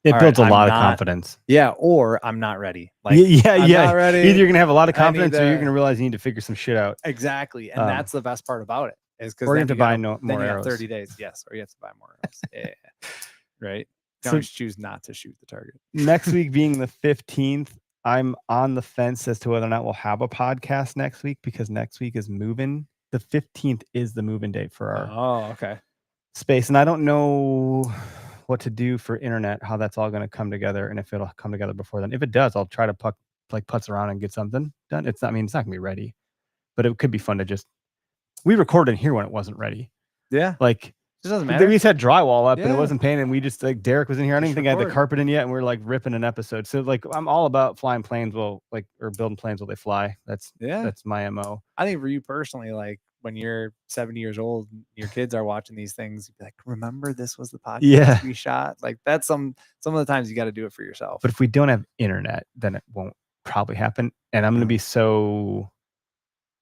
it builds a lot of confidence.
Yeah, or I'm not ready.
Like, I'm not ready. Either you're gonna have a lot of confidence, or you're gonna realize you need to figure some shit out.
Exactly, and that's the best part about it, is because
you have to buy more arrows.
30 days, yes, or you have to buy more arrows. Yeah, right. You always choose not to shoot the target.
Next week being the 15th, I'm on the fence as to whether or not we'll have a podcast next week, because next week is move-in. The 15th is the move-in date for our space, and I don't know what to do for internet, how that's all going to come together, and if it'll come together before then. If it does, I'll try to putz around and get something done. It's not going to be ready, but it could be fun to we recorded here when it wasn't ready.
Yeah.
Like,
it doesn't matter.
We just had drywall up and it wasn't painted, and we just, Derek was in here. I don't even think I had the carpet in yet, and we were ripping an episode. So I'm all about flying planes or building planes while they fly. That's my MO.
I think for you personally, when you're 70 years old, your kids are watching these things, you'd be like, remember this was the podcast we shot? That's some of the times you got to do it for yourself.
But if we don't have internet, then it won't probably happen. And I'm going to be so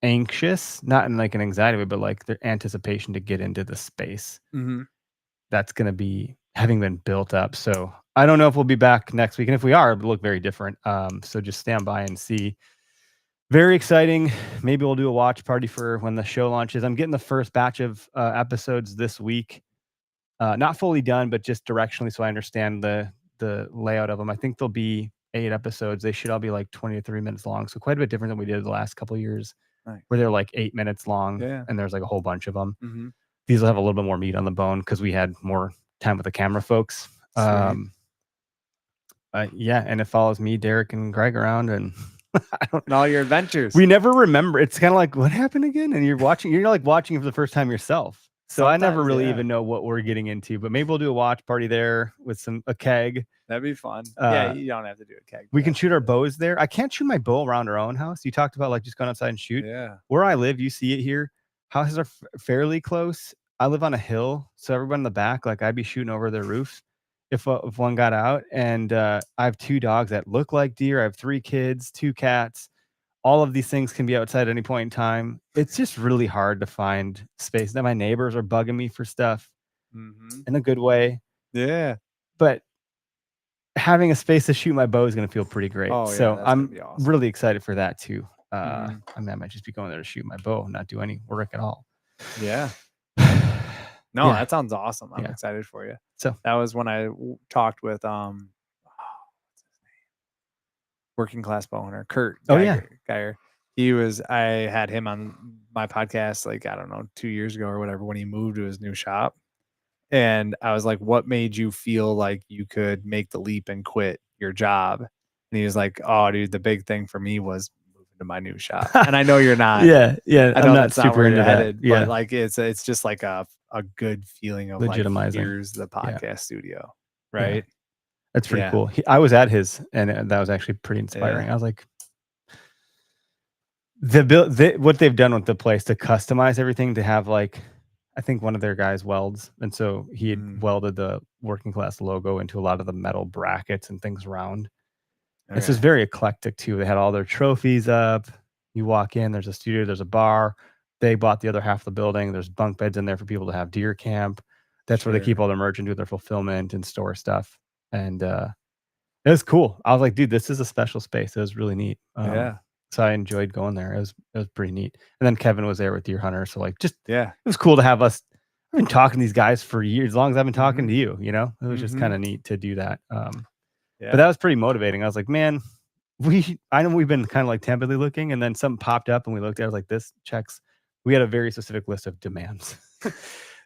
anxious, not in an anxiety way, but the anticipation to get into the space. That's going to be having been built up. So I don't know if we'll be back next week. And if we are, it'll look very different. So just stand by and see. Very exciting. Maybe we'll do a watch party for when the show launches. I'm getting the first batch of episodes this week. Not fully done, but just directionally, so I understand the layout of them. I think there'll be 8 episodes. They should all be 20 to 30 minutes long. So quite a bit different than we did the last couple of years, where they're 8 minutes long, and there's a whole bunch of them. These will have a little bit more meat on the bone because we had more time with the camera folks. And it follows me, Derek, and Greg around, and
I don't know all your adventures.
We never remember. It's kind of what happened again? And you're watching it for the first time yourself. So sometimes, I never really even know what we're getting into, but maybe we'll do a watch party there with a keg.
That'd be fun. You don't have to do a keg.
We can shoot our bows there. I can't shoot my bow around our own house. You talked about just going outside and shoot.
Yeah.
Where I live, you see it here. Houses are fairly close. I live on a hill, so everyone in the back, I'd be shooting over their roofs if one got out. And I have 2 dogs that look like deer. I have 3 kids, 2 cats. All of these things can be outside at any point in time. It's just really hard to find space. Now my neighbors are bugging me for stuff in a good way.
Yeah.
But having a space to shoot my bow is going to feel pretty great. So I'm really excited for that too. I might just be going there to shoot my bow and not do any work at all.
Yeah. No, that sounds awesome. I'm excited for you.
So
that was when I talked with what's his name? Working Class Bow Hunter, Kurt. Geyer. I had him on my podcast I don't know, 2 years ago or whatever, when he moved to his new shop. And I was like, what made you feel like you could make the leap and quit your job? And he was like, oh dude, the big thing for me was moving to my new shop. And I know you're not.
I know
I'm not
that's super into
headed,
that.
but it's just a good feeling of
legitimizing.
Here's the podcast studio, right?
Yeah. That's pretty cool. I was at his, and that was actually pretty inspiring. I was like, what they've done with the place to customize everything to have I think one of their guys welds, and so he had welded the Working Class logo into a lot of the metal brackets and things around. Okay. It's just very eclectic too. They had all their trophies up. You walk in, there's a studio, there's a bar. They bought the other half of the building. There's bunk beds in there for people to have deer camp. That's where they keep all their merch and do their fulfillment and store stuff. And it was cool. I was like, dude, this is a special space. It was really neat. So I enjoyed going there. It was pretty neat. And then Kevin was there with Deer Hunter. So it was cool to have us. I've been talking to these guys for years, as long as I've been talking to you, it was just kind of neat to do that. But that was pretty motivating. I was like, man, I know we've been kind of tentatively looking, and then something popped up and we looked at it. I was like, this checks we had a very specific list of demands.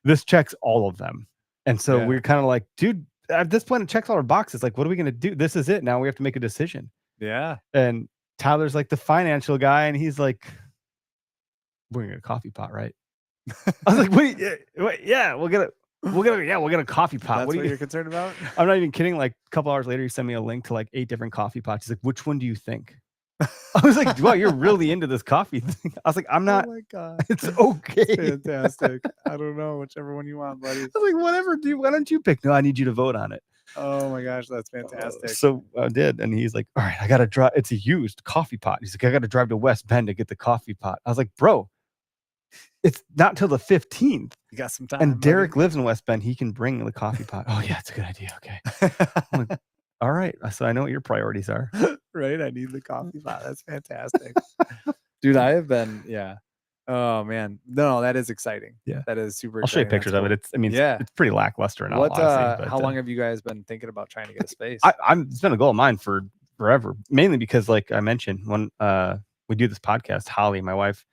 This checks all of them. And so we're kind of like, dude, at this point, it checks all our boxes. Like, what are we going to do? This is it. Now we have to make a decision.
Yeah.
And Tyler's like the financial guy. And he's like, we're going to get a coffee pot, right? I was like, wait, yeah, we'll get a coffee pot.
That's what you're concerned about?
I'm not even kidding. Like a couple hours later, he sent me a link to like 8 different coffee pots. He's like, which one do you think? I was like, wow, you're really into this coffee thing. I was like, I'm not.
Oh my God.
It's okay.
Fantastic. I don't know. Whichever one you want, buddy.
I was like, whatever, dude. Why don't you pick? No, I need you to vote on it.
Oh my gosh, that's fantastic.
So I did. And he's like, all right, I got to drive. It's a used coffee pot. He's like, I got to drive to West Bend to get the coffee pot. I was like, bro, it's not till the 15th.
You got some time.
And Derek lives in West Bend. He can bring the coffee pot. Oh, yeah, it's a good idea. Okay. I'm like, all right. So I know what your priorities are.
Right. I need the coffee pot. That's fantastic. Dude, I have been, Oh man. No, that is exciting.
Yeah.
That is super
I'll show you
exciting.
pictures of it. It's pretty lackluster and all honesty.
How long have you guys been thinking about trying to get a space?
It's been a goal of mine for forever, mainly because like I mentioned, when we do this podcast, Holly, my wife,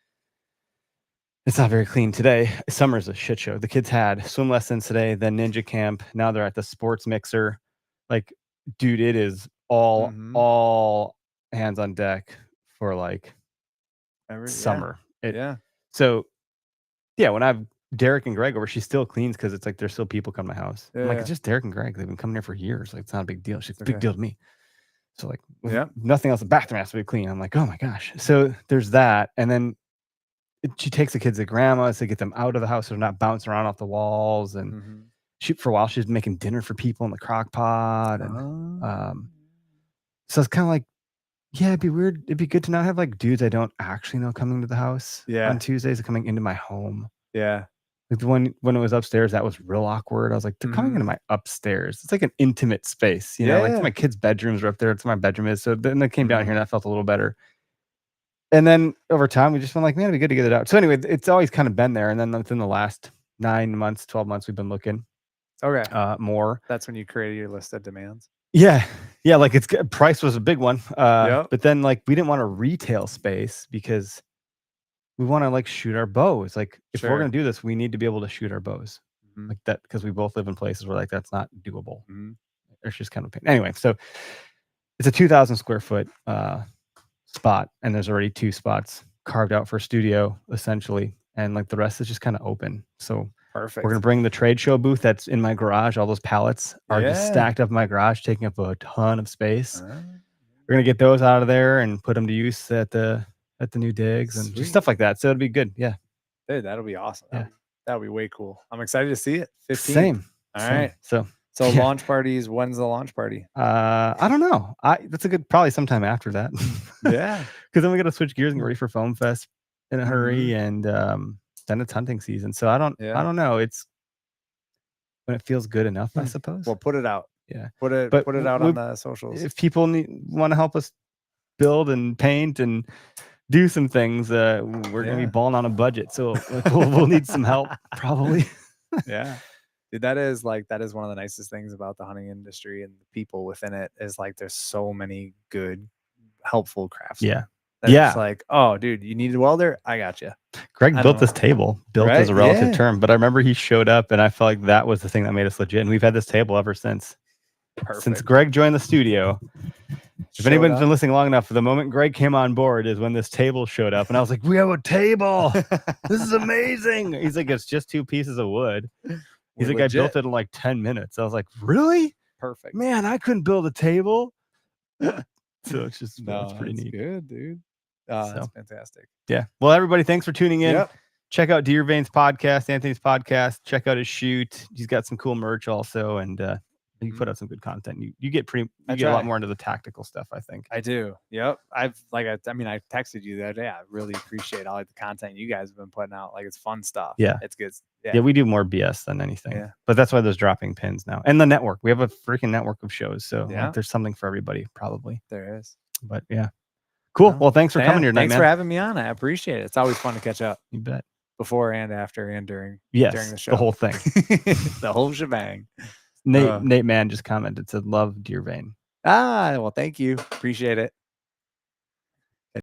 it's not very clean today. Summer's a shit show. The kids had swim lessons today, then ninja camp. Now they're at the sports mixer. Like, dude, it is all hands on deck for like summer. So yeah, when I have Derek and Greg over, she still cleans because it's like there's still people come to my house. I'm like, it's just Derek and Greg. They've been coming here for years. Like, it's not a big deal. She's a big deal to me. So like, nothing else. The bathroom has to be clean. I'm like, oh my gosh. So there's that, and then she takes the kids to grandma's to get them out of the house so they're not bouncing around off the walls. And for a while she's making dinner for people in the crock pot. And so it's kind of like, yeah, it'd be weird. It'd be good to not have like dudes I don't actually know coming to the house on Tuesdays, coming into my home.
Yeah.
Like when it was upstairs, that was real awkward. I was like, they're coming into my upstairs. It's like an intimate space, you know, like my kids' bedrooms are up there. It's where my bedroom is. So then they came down here and that felt a little better. And then over time, we just been like, man, it'd be good to get it out. So anyway, it's always kind of been there. And then within the last 9 months, 12 months, we've been looking more.
That's when you created your list of demands.
Yeah. Like price was a big one. But then like, we didn't want a retail space because we want to like shoot our bows. Like if we're going to do this, we need to be able to shoot our bows like that. Cause we both live in places where like, that's not doable. It's just kind of pain. Anyway, so it's a 2,000 square foot, spot, and there's already 2 spots carved out for studio essentially, and like the rest is just kind of open. So
perfect.
We're gonna bring the trade show booth that's in my garage. All those pallets are just stacked up in my garage, taking up a ton of space. We're gonna get those out of there and put them to use at the new digs and just stuff like that. So it'll be good. Yeah,
dude, that'll be awesome. That'll be way cool. I'm excited to see it. 15.
Same.
All right. So launch parties. When's the launch party?
I don't know. That's a good, probably sometime after that.
Yeah.
Because then we got to switch gears and get ready for Foam Fest in a hurry, and then it's hunting season. So I don't know. It's when it feels good enough, I suppose.
Well, put it out.
Yeah.
Put it out on the socials.
If people want to help us build and paint and do some things, we're gonna be balling on a budget. So we'll need some help probably.
Yeah. Dude, that is one of the nicest things about the hunting industry and the people within it is like there's so many good, helpful craftsmen. It's like, oh, dude, you need a welder? I got you.
Greg built this table. Built is a relative term, but I remember he showed up, and I felt like that was the thing that made us legit. And we've had this table ever since.
Perfect.
Since Greg joined the studio. If anyone's been listening long enough, the moment Greg came on board is when this table showed up, and I was like, "We have a table! This is amazing!" He's like, "It's just 2 pieces of wood." He's like, "I built it in like 10 minutes." I was like, "Really?
Perfect,
man! I couldn't build a table." So it's just it's pretty neat.
Good, dude. That's fantastic.
Yeah. Well, everybody, thanks for tuning in. Check out Deer Veins podcast, Anthony's podcast. Check out his shoot. He's got some cool merch also, and you put out some good content. You get a lot more into the tactical stuff, I think.
I do. Yep. I texted you the other day. I really appreciate all the content you guys have been putting out. Like, it's fun stuff.
Yeah.
It's good.
Yeah, we do more BS than anything. Yeah. But that's why there's dropping pins now. And the network. We have a freaking network of shows. So like, there's something for everybody, probably.
There is.
But yeah. Cool. Well, thanks for coming here tonight,
Thanks for having me on. I appreciate it. It's always fun to catch up.
You bet.
Before and after and during the show.
The whole thing.
The whole shebang.
Nate Mann just commented, said, "Love Deer Vein."
Well, thank you. Appreciate it.